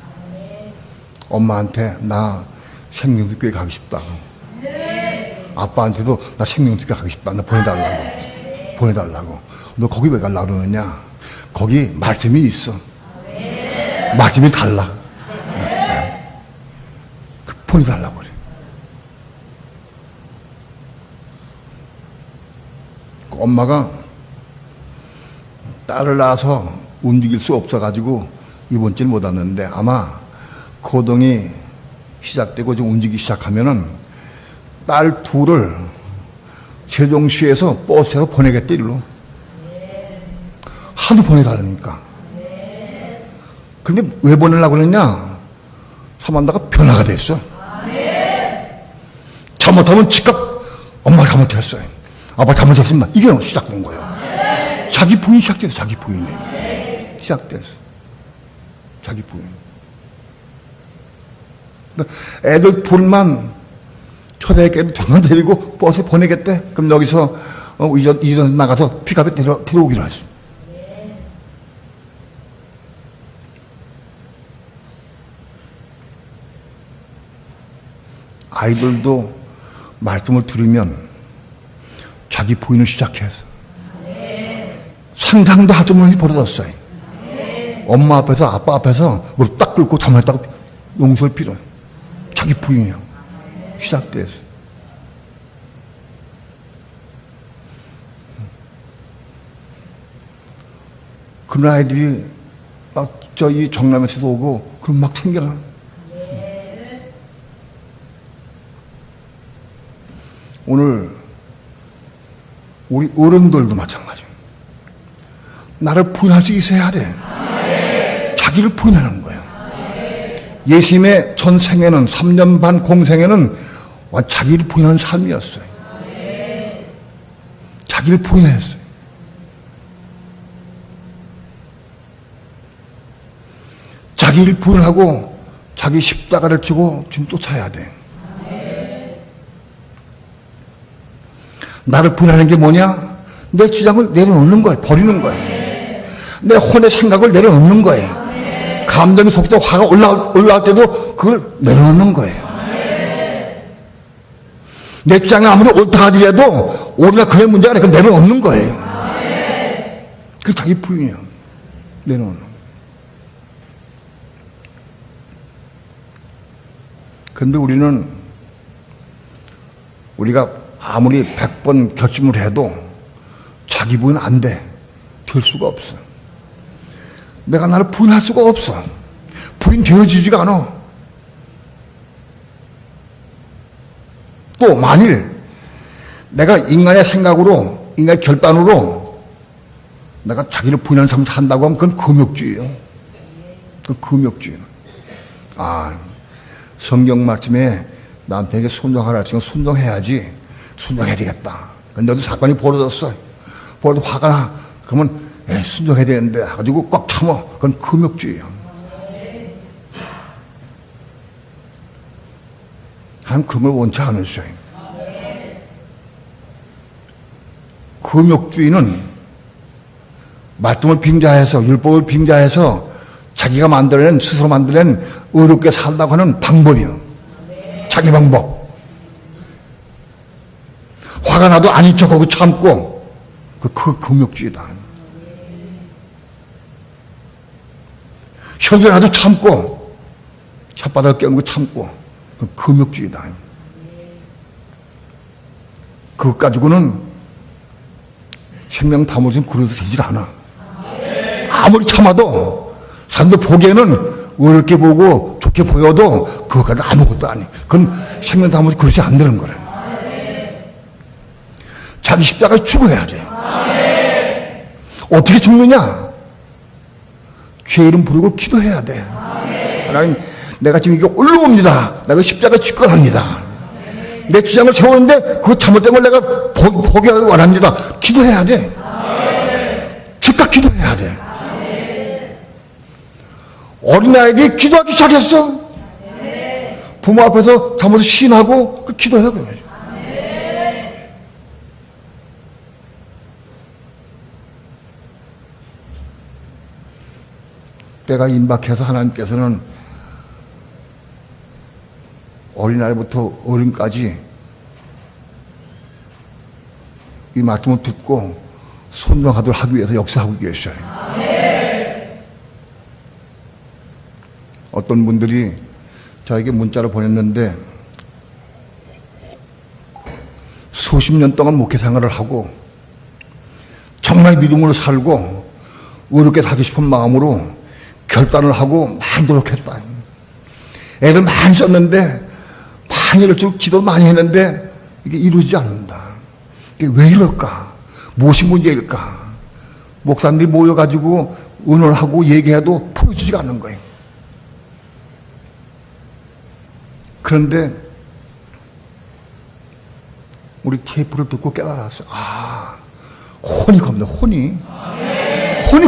엄마한테 나 생명교회 가고 싶다고. 아빠한테도 나 생명교회 가고 싶다. 나 보내달라고. 너 거기 왜 가려고 그러느냐. 거기 말씀이 있어. 말씀이 달라. 보내달라고 그래. 엄마가 딸을 낳아서 움직일 수 없어가지고 이번 주에 못 왔는데 아마 고동이 시작되고 좀 움직이기 시작하면은 딸 둘을 세종시에서 버스에서 보내겠대, 일로. 하도 보내달라니까. 근데 왜 보내려고 그랬냐? 사만다가 변화가 됐어. 잘못하면 즉각 엄마가 잘못했어요. 아빠 잘못했습니다. 이게 시작된 거예요. 자기 부인이 시작됐어. 자기 부인이 시작됐어. 자기 부인. 애들 둘만 초대학교 저만 데리고 버스에 보내겠대. 그럼 여기서 이전 나가서 픽업에 데려오기로 하지. 아이들도 말씀을 들으면 자기 부인을 시작해서 상상도 할 수 없는 일이 벌어졌어요. 엄마 앞에서 아빠 앞에서 무릎 딱 꿇고 잘못했다고 용서를 빌어요. 자기 부인이요. 시작돼서. 그런 아이들이 저희 정남에서도 오고 그럼 막 생겨나. 오늘 우리 어른들도 마찬가지예요. 나를 부인할 수 있어야 돼. 자기를 부인하는 거예요. 예수님의 전 생애는 3년 반 공생애는 자기를 부인하는 삶이었어요. 자기를 부인했어요. 자기를 부인하고 자기 십자가를 지고 지금 쫓아야 돼. 나를 부인하는 게 뭐냐? 내 주장을 내려놓는 거예요. 버리는 거예요. 내 혼의 생각을 내려놓는 거예요. 감정이 속에서 화가 올라올 때도 그걸 내려놓는 거예요. 내 주장이 아무리 옳다 하더라도 옳으나 그의 문제가 아니라 내려놓는 거예요. 그게 자기 부인이야. 내려놓는 거예요. 그런데 우리가 아무리 100번 결심을 해도 자기 부인 안 돼. 될 수가 없어. 내가 나를 부인할 수가 없어. 부인 되어지지가 않아. 또 만일 내가 인간의 생각으로, 인간의 결단으로 내가 자기를 부인하는 삶을 산다고 하면 그건 금욕주의예요. 그건 금욕주의예요. 성경 말씀에 남편에게 순종하라 했으니까 순종해야지. 순종해야 되겠다. 근데 어디 사건이 벌어졌어. 벌어도 화가 나. 그러면 순종해야 되는데 가지고 꽉 참아. 그건 금욕주의야. 하나님 그런 걸 원치 않으셔요. 금욕주의는 말씀을 빙자해서, 율법을 빙자해서 자기가 스스로 만들어낸 의롭게 살다고 하는 방법이요. 자기 방법. 화가 나도 아닌 척하고 참고, 그 금욕주의다. 혈기 나도 참고, 혓바닥을 깨물고 참고, 그 금욕주의다. 그것 가지고는 생명 담을 그릇이 되질 않아. 아무리 참아도 사람들 보기에는 어렵게 보고 좋게 보여도 그것까지는 아무것도 아니. 그건 생명 담을 그릇이 안 되는 거래. 자기 십자가에 죽어야 돼. 어떻게 죽느냐? 죄 이름 부르고 기도해야 돼. 하나님, 내가 지금 이게 올라옵니다. 내가 십자가에 죽어갑니다. 내 주장을 세우는데 그 잘못된 걸 내가 포기하기 원합니다. 기도해야 돼. 즉각 기도해야 돼. 어린아이들이 기도하기 시작했어. 부모 앞에서 잘못을 시인하고 그 기도해야 돼. 때가 임박해서 하나님께서는 어린아이부터 어른까지 이 말씀을 듣고 순종하도록 하기 위해서 역사하고 계셔요. 어떤 분들이 저에게 문자를 보냈는데 수십 년 동안 목회 생활을 하고 정말 믿음으로 살고 의롭게 살고 싶은 마음으로 결단을 하고 많이 노력했다. 애들 많이 썼는데 많이 쭉 기도 많이 했는데 이게 이루어지지 않는다. 이게 왜 이럴까? 무엇이 문제일까? 목사님들이 모여가지고 의논하고 얘기해도 풀어주지가 않는 거예요. 그런데 우리 테이프를 듣고 깨달았어요. 혼이 겁나. 혼이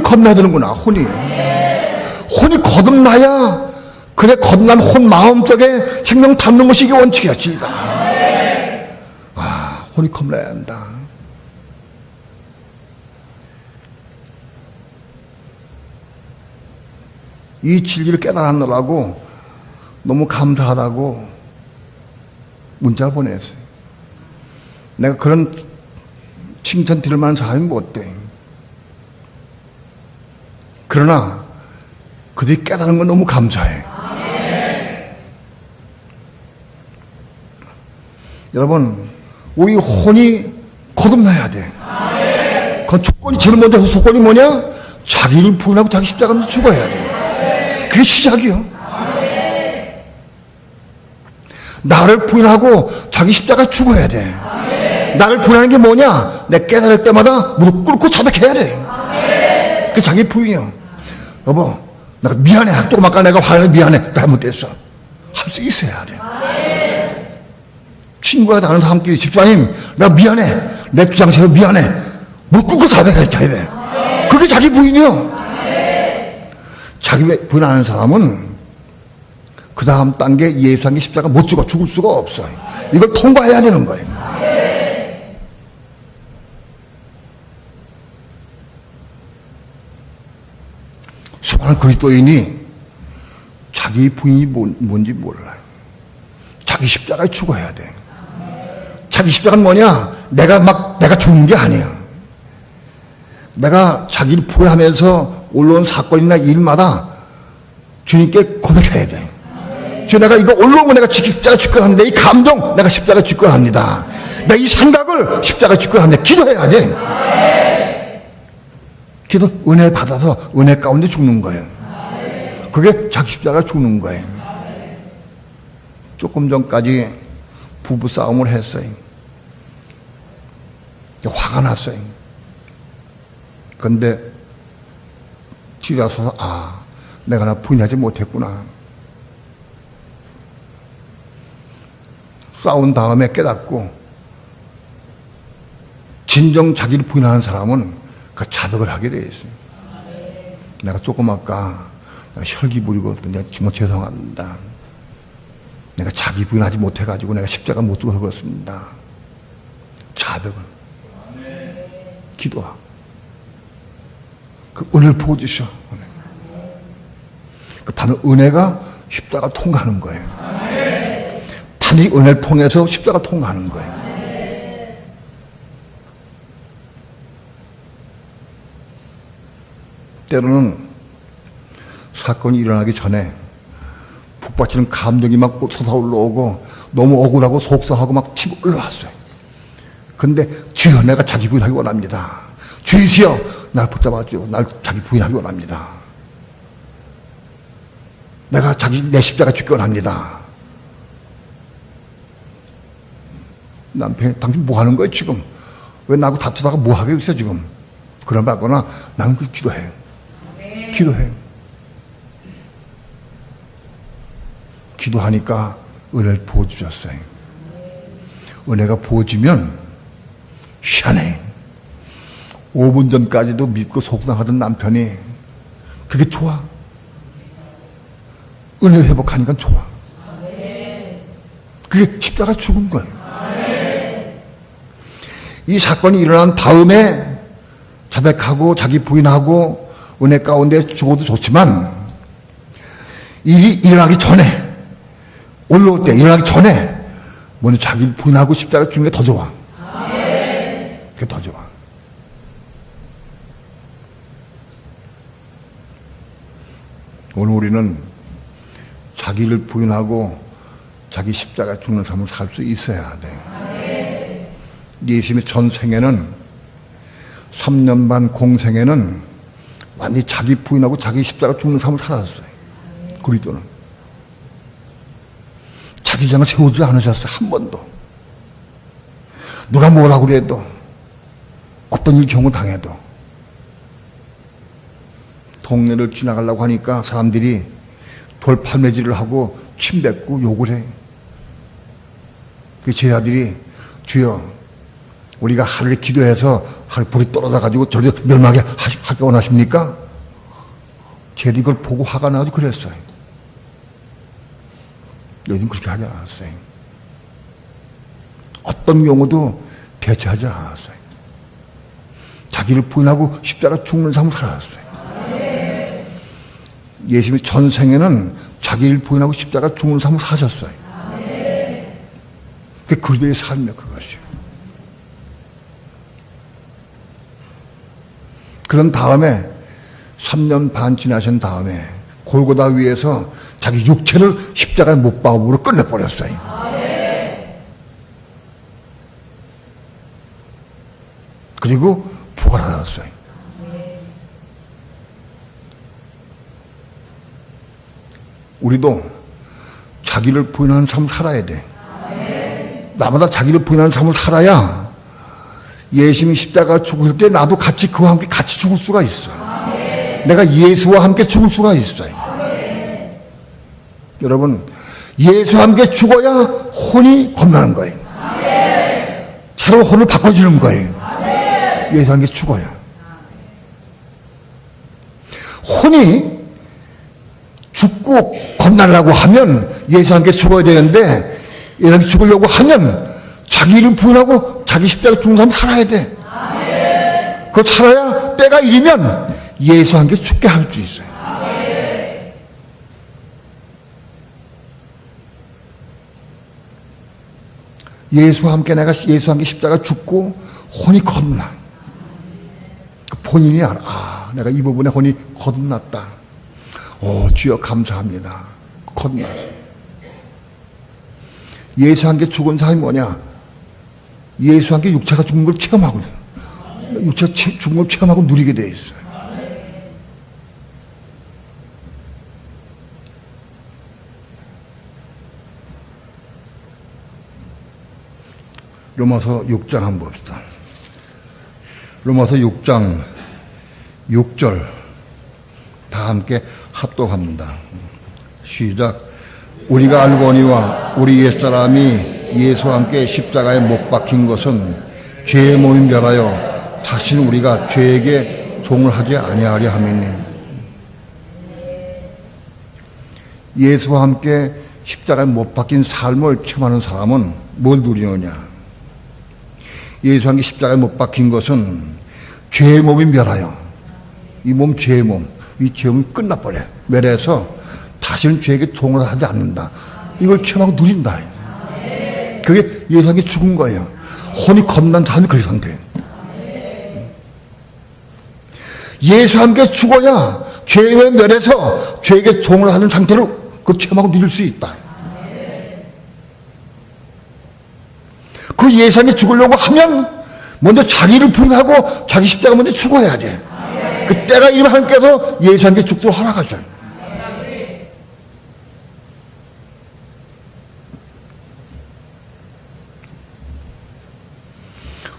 겁나야 되는구나. 혼이 거듭나야, 그래 거듭난 혼 마음속에 생명 담는 것이 이게 원칙이야. 진리다. 혼이 겁나야 한다. 이 진리를 깨달았느라고 너무 감사하다고 문자를 보냈어요. 내가 그런 칭찬 드릴 만한 사람이 못 돼. 그러나 그들이 깨달은 건 너무 감사해. 여러분, 우리 혼이 거듭나야 돼. 그 조건이, 제일 먼저 조건이 뭐냐? 자기를 부인하고 자기 십자가를 죽어야 돼. 그게 시작이요. 나를 부인하고 자기 십자가 죽어야 돼. 나를 부인하는 게 뭐냐? 내 깨달을 때마다 무릎 꿇고 자백해야 돼. 그게 자기 부인이요. 여보, 내가 미안해. 조금 아까 내가 화내 미안해. 잘못됐어. 할 수 있어야 돼. 친구가 다른 사람끼리 집사님 내가 미안해. 내 주장에서 미안해. 못 끊고 사백해야 돼. 그게 자기 부인이요. 자기 부인하는 사람은 그 다음 단계 예수님의 십자가 못 죽어. 죽을 수가 없어요. 이걸 통과해야 되는 거예요. 수많은 그리스도인이 자기 부인이 뭔지 몰라요. 자기 십자가에 죽어야 돼. 자기 십자가는 뭐냐? 내가 죽는 게 아니야. 내가 자기를 부인하면서 올라온 사건이나 일마다 주님께 고백해야 돼. 주 내가 이거 올라오면 내가 십자가 죽고합니다. 이 감정 내가 십자가 죽고합니다. 내가 이 생각을 십자가 죽고합니다. 기도해야 돼. 기도 은혜 받아서 은혜 가운데 죽는 거예요. 그게 자기 십자가 죽는 거예요. 조금 전까지 부부 싸움을 했어요. 화가 났어요. 그런데 뒤에 와서 내가 나 부인하지 못했구나. 싸운 다음에 깨닫고 진정 자기를 부인하는 사람은 그 자백을 하게 돼 있어요. 내가 조금 아까 내가 혈기 부리고 내가 정말 죄송합니다. 내가 자기 부인하지 못해가지고 내가 십자가 못 죽어서 그렇습니다. 자백을 기도하고 그 은혜를 부어주셔. 그 바로 은혜가 십자가 통과하는 거예요. 단지 은혜를 통해서 십자가 통과하는 거예요. 때로는 사건이 일어나기 전에 북받치는 감정이 막 솟아올라오고 너무 억울하고 속상하고 막 치고 올라왔어요. 근데 주여 내가 자기 부인하기 원합니다. 주이시여 날 붙잡아주고 날 자기 부인하기 원합니다. 내가 내 십자가 죽기 원합니다. 남편이 당신 뭐 하는 거야 지금? 왜 나하고 다투다가 뭐 하게 있어 지금? 그런 말거나 나는 그 기도해. 기도해. 기도하니까 은혜를 부어주셨어요. 은혜가 부어지면 희한해. 5분 전까지도 믿고 속상하던 남편이 그게 좋아. 은혜 회복하니까 좋아. 그게 십자가 죽은 거예요. 이 사건이 일어난 다음에 자백하고 자기 부인하고 은혜 가운데 죽어도 좋지만 일이 일어나기 전에 올라올 때 일어나기 전에 먼저 자기 부인하고 십자가 죽는 게 더 좋아. 그게 더 좋아. 오늘 우리는 자기를 부인하고 자기 십자가 죽는 삶을 살 수 있어야 돼. 예수님의 전생에는 3년 반 공생에는 완전히 자기 부인하고 자기 십자가 죽는 삶을 살았어요. 그리스도는 자기 주장을 세우지 않으셨어요. 한 번도. 누가 뭐라고 그래도 어떤 일 경우 당해도 동네를 지나가려고 하니까 사람들이 돌팔매질을 하고 침뱉고 욕을 해. 그 제자들이 주여 우리가 하루를 기도해서 하루 불이 떨어져가지고 저를 멸망하게 하기 원하십니까? 제가 이걸 보고 화가 나가지고 그랬어요. 너희는 그렇게 하지 않았어요. 어떤 경우도 대처하지 않았어요. 자기를 부인하고 십자가 죽는 삶을 살았어요. 예수님이 전생에는 자기를 부인하고 십자가 죽는 삶을 사셨어요. 그게 그리스도의 삶이에요. 그것이요. 그런 다음에 3년 반 지나신 다음에 골고다 위에서 자기 육체를 십자가의 못박음으로 끝내버렸어요. 그리고 부활하셨어요. 우리도 자기를 부인하는 삶을 살아야 돼. 나보다 자기를 부인하는 삶을 살아야 예수님이 십자가 죽을 때 나도 같이 그와 함께 같이 죽을 수가 있어. 내가 예수와 함께 죽을 수가 있어요. 여러분, 예수와 함께 죽어야 혼이 겁나는 거예요. 새로 혼을 바꿔주는 거예요. 예수와 함께 죽어야. 혼이 죽고 겁나려고 하면 예수와 함께 죽어야 되는데, 예수와 함께 죽으려고 하면 자기를 부인하고 자기 십자가 죽는 사람 살아야 돼. 그거 살아야 때가 이르면 예수와 함께 죽게 할 수 있어요. 예수와 함께 내가 예수와 함께 십자가 죽고 혼이 거듭나. 그 본인이 알아. 아, 내가 이 부분에 혼이 거듭났다. 오, 주여 감사합니다. 거듭났어. 예수와 함께 죽은 사람이 뭐냐? 예수와 함께 육체가 죽는 걸 체험하거든. 육체가 죽은 걸 체험하고 누리게 돼 있어요. 로마서 6장 한번 봅시다. 로마서 6장 6절 다 함께 합독합니다. 시작. 우리가 알거니와 우리 옛사람이 예수와 함께 십자가에 못 박힌 것은 죄의 몸인 멸하여 다시 우리가 죄에게 종을 하지 아니하려 함이니. 예수와 함께 십자가에 못 박힌 삶을 체험하는 사람은 뭘 누리느냐? 예수와 함께 십자가에 못 박힌 것은 죄의 몸이 멸하여, 이 몸 죄의 몸, 이 죄의 몸이 끝나버려. 멸해서 다시는 죄에게 종을 하지 않는다. 이걸 체험하고 누린다. 그게 예수와 함께 죽은 거예요. 혼이 겁난 사람이 그런 상태예요. 예수와 함께 죽어야 죄의 멸해서 죄에게 종을 하는 상태를 그 체험하고 누릴 수 있다. 그 예수와 함께 죽으려고 하면 먼저 자기를 부인하고 자기 십자가 먼저 죽어야 돼. 그 때가 이르면 하나님께서 예수와 함께 죽도록 허락하셔요.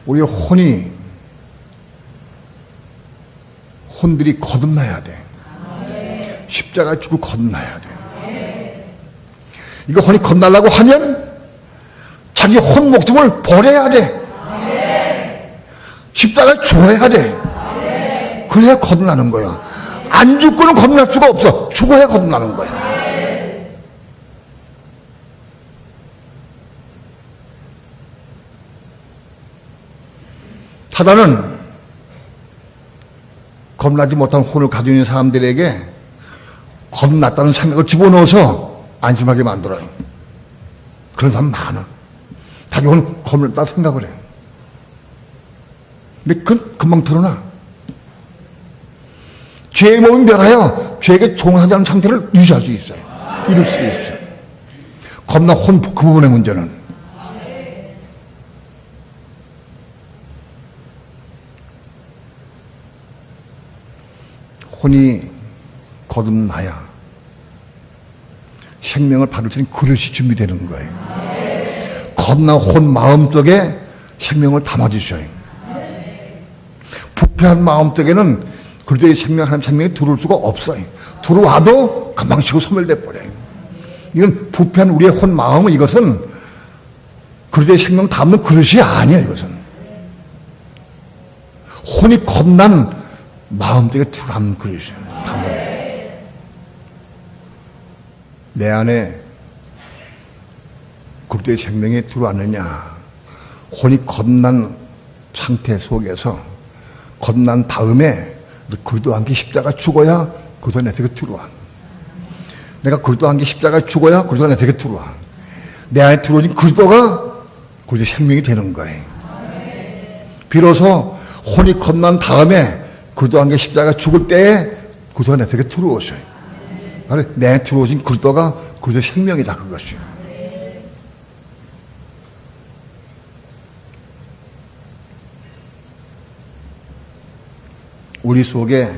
우리의 혼들이 거듭나야 돼. 십자가에 죽고 거듭나야 돼. 이거 혼이 겁나려고 하면 자기 혼 목숨을 버려야 돼. 십자가에 죽어야 돼. 그래야 거듭나는 거야. 안 죽고는 거듭날 수가 없어. 죽어야 거듭나는 거야. 사단은 겁나지 못한 혼을 가지고 있는 사람들에게 겁났다는 생각을 집어넣어서 안심하게 만들어요. 그런 사람 많아. 자기 혼 겁났다 생각을 해. 근데 그건 금방 드러나. 죄의 몸이 멸하여 죄에게 종하지 않은 상태를 유지할 수 있어요. 이룰 수 있어요. 겁나 혼 그 부분의 문제는. 혼이 거듭나야 생명을 받을 수 있는 그릇이 준비되는 거예요. 겁나 혼 마음속에 생명을 담아주셔요. 부패한 마음속에는 그릇의 생명, 하나님 생명이 들어올 수가 없어요. 들어와도 금방 식고 소멸돼 버려요. 이건 부패한 우리의 혼 마음은, 이것은 그릇의 생명 담는 그릇이 아니에요. 이것은 혼이 겁난 마음속에 들어가는 그릇이에요. 내 안에 그릇의 생명이 들어왔느냐? 혼이 겁난 상태 속에서 겁난 다음에 그릇도 함께 십자가 죽어야 그릇도 내 속에 들어와. 내가 그릇도 함께 십자가 죽어야 그릇도 내 속에 들어와. 내 안에 들어오니 그릇도가 그릇의 생명이 되는 거예요. 비로소 혼이 겁난 다음에 그릇도 함께 십자가 죽을 때에 그릇도가 내 속에 들어오셔요. 바로 내 안에 들어오신 그릇도가 그릇의 생명이다, 그것이요. 우리 속에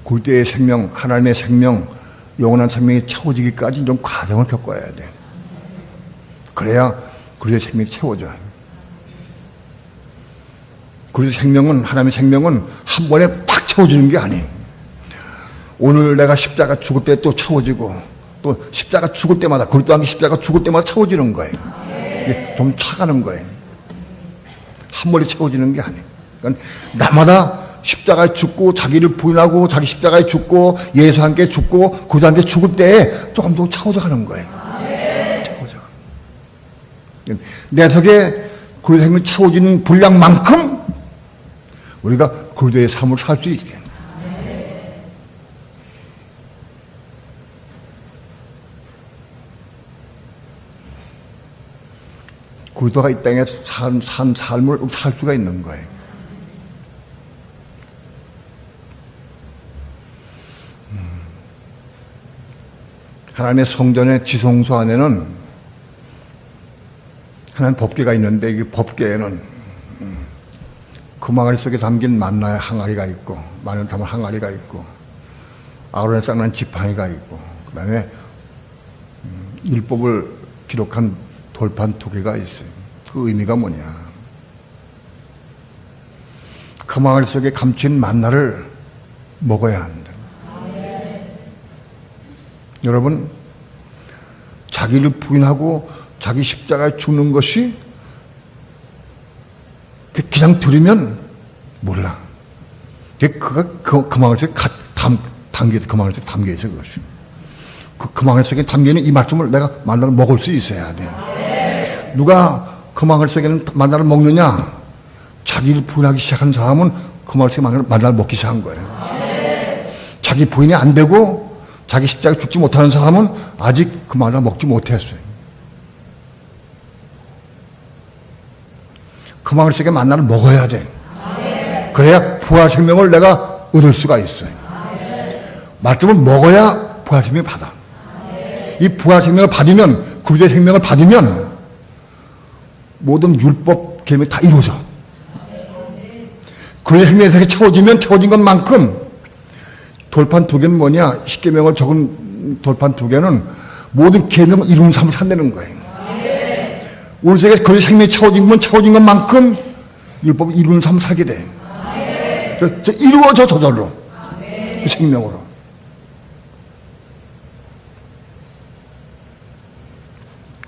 그릇의 생명, 하나님의 생명, 영원한 생명이 채워지기까지 이런 과정을 겪어야 돼. 그래야 그릇의 생명이 채워져요. 그릇의 생명은, 하나님의 생명은 한 번에 팍 채워지는 게 아니에요. 오늘 내가 십자가 죽을 때 또 채워지고, 또 십자가 죽을 때마다, 그리스도 안에 십자가 죽을 때마다 채워지는 거예요. 이게 좀 차가는 거예요. 한 번에 채워지는 게 아니에요. 그러니까 나마다 십자가에 죽고, 자기를 부인하고, 자기 십자가에 죽고, 예수 함께 죽고, 그리스도 함께 죽을 때에 조금 더 채워져 가는 거예요. 채워져. 내 속에 그리스도의 생명이 채워지는 분량만큼 우리가 그리스도의 삶을 살 수 있게. 그리스도가 이 땅에 산 삶을 살 수가 있는 거예요. 하나님의 성전의 지성소 안에는 하나님 법궤가 있는데, 이 법궤에는 금항아리 속에 담긴 만나의 항아리가 있고, 만을 담은 항아리가 있고, 아론의 쌍난 지팡이가 있고, 그 다음에 율법을 기록한 돌판 두 개가 있어요. 그 의미가 뭐냐? 금항아리 속에 감춘 만나를 먹어야 한다. 여러분, 자기를 부인하고 자기 십자가에 죽는 것이 그냥 들으면 몰라. 그가 금항아리 속에 금항아리 속에 담겨 있어, 그것이. 그 금항아리 속에 담겨 있는 이 말씀을 내가 만나를 먹을 수 있어야 돼. 누가 금항아리 속에는 만나를 먹느냐? 자기를 부인하기 시작한 사람은 금항아리 속에 만나를 먹기 시작한 거예요. 자기 부인이 안 되고 자기 십자가에 죽지 못하는 사람은 아직 그 만나를 먹지 못했어요. 금항아리 속에 만나를 먹어야 돼. 그래야 부활 생명을 내가 얻을 수가 있어요. 말씀을 먹어야 부활 생명을 받아. 이 부활 생명을 받으면, 그리스도의 생명을 받으면 모든 율법 계명이 다 이루어져. 그리스도의 생명에서 채워지면 채워진 것만큼, 돌판 두 개는 뭐냐? 십계명을 적은 돌판 두 개는 모든 계명을 이루는 삶을 산다는 거예요. 우리 속에 그리스도의 생명이 채워지면 채워진 것만큼 율법을 이루는 삶을 살게 돼. 이루어져, 저절로. 그 생명으로.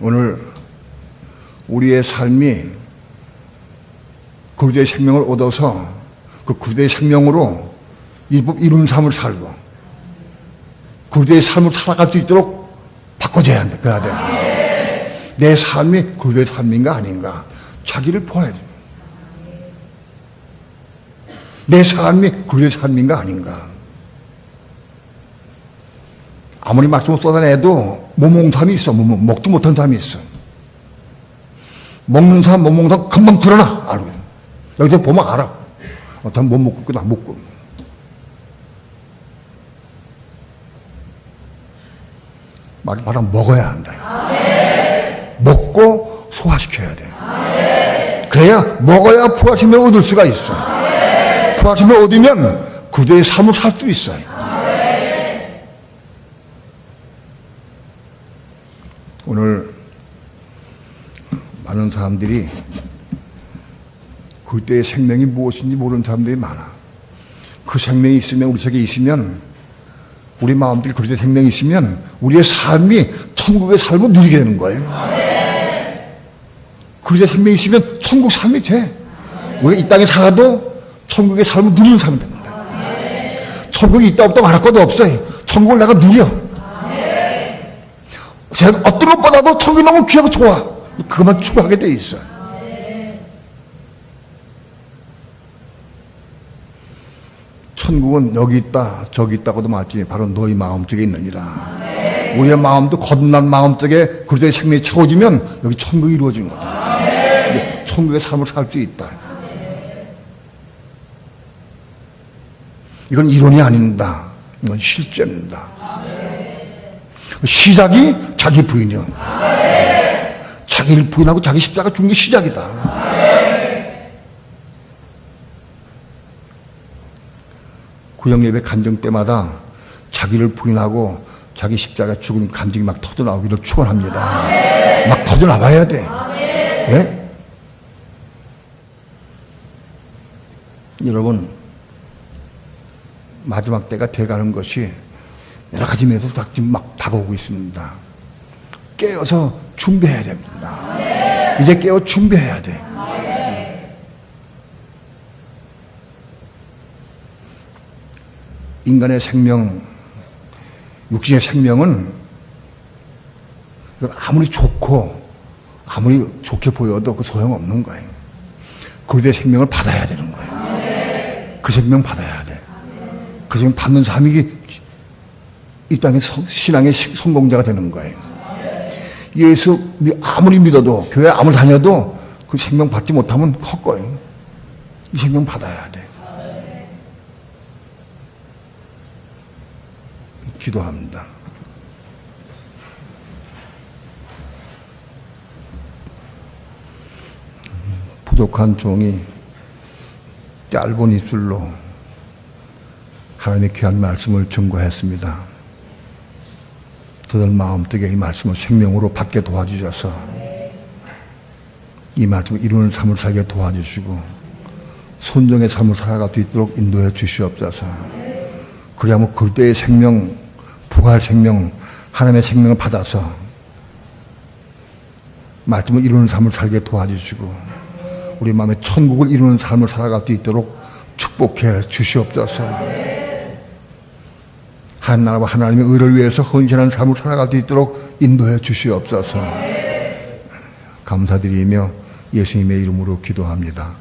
오늘 우리의 삶이 그리스도의 생명을 얻어서 그 그리스도의 생명으로 율법 이루는 삶을 살고 그리스도의 삶을 살아갈 수 있도록 바꿔줘야 한다. 변화돼야 한다. 내 삶이 그리스도의 삶인가 아닌가 자기를 보아야 돼. 내 삶이 그리스도의 삶인가 아닌가. 아무리 말씀을 쏟아내도 못 먹는 사람이 있어. 먹지 못하는 사람이 있어. 먹는 사람 못 먹는 사람 금방 드러나. 알고. 여기서 보면 알아. 어떤 못 먹고 있구나. 먹고. 말하면 먹어야 한다. 먹고 소화시켜야 돼. 그래야 먹어야 부활심을 얻을 수가 있어. 부활심을 얻으면 그대의 삶을 살 수 있어요. 오늘 많은 사람들이 그때의 생명이 무엇인지 모르는 사람들이 많아. 그 생명이 있으면, 우리 속에 있으면, 우리 마음속에 그리스도의 생명이 있으면 우리의 삶이 천국의 삶을 누리게 되는 거예요. 그리스도의 생명이 있으면 천국 삶이 돼. 우리가 이 땅에 살아도 천국의 삶을 누리는 삶이 됩니다. 천국이 있다 없다 말할 것도 없어요. 천국을 내가 누려. 제가 어떤 것보다도 천국이 너무 귀하고 좋아. 그것만 추구하게 돼 있어요. 천국은 여기 있다 저기 있다고도 맞지 바로 너희 마음속에 있느니라. 우리의 마음도 거듭난 마음속에 그리스도의 생명이 채워지면 여기 천국이 이루어지는 거다. 이제 천국의 삶을 살 수 있다. 이건 이론이 아닙니다. 이건 실제입니다. 시작이 자기 부인이요. 자기를 부인하고 자기 십자가 죽는 게 시작이다. 구역예배 간증 때마다 자기를 부인하고 자기 십자가 죽은 간증이 막 터져나오기를 축원합니다. 막 터져나와야 돼. 예? 여러분, 마지막 때가 돼가는 것이 여러 가지 면에서 지금 막 다가오고 있습니다. 깨어서 준비해야 됩니다. 이제 깨어 준비해야 돼. 인간의 생명, 육신의 생명은 아무리 좋고 아무리 좋게 보여도 그 소용없는 거예요. 그리스도의 생명을 받아야 되는 거예요. 그 생명 받아야 돼. 그 생명 받는 사람이 이 땅의 신앙의 성공자가 되는 거예요. 예수 아무리 믿어도 교회 아무리 다녀도 그 생명 받지 못하면 헛거예요. 이 생명 받아야 돼. 기도합니다. 부족한 종이 짧은 입술로 하나님의 귀한 말씀을 증거했습니다. 저들 마음속에 이 말씀을 생명으로 받게 도와주셔서 이 말씀을 이루는 삶을 살게 도와주시고 순종의 삶을 살아갈 수 있도록 인도해 주시옵소서. 그래야만 그때의 생명, 부활 생명, 하나님의 생명을 받아서 말씀을 이루는 삶을 살게 도와주시고 우리 마음에 천국을 이루는 삶을 살아갈 수 있도록 축복해 주시옵소서. 하나님 나라와 하나님의 의를 위해서 헌신하는 삶을 살아갈 수 있도록 인도해 주시옵소서. 감사드리며 예수님의 이름으로 기도합니다.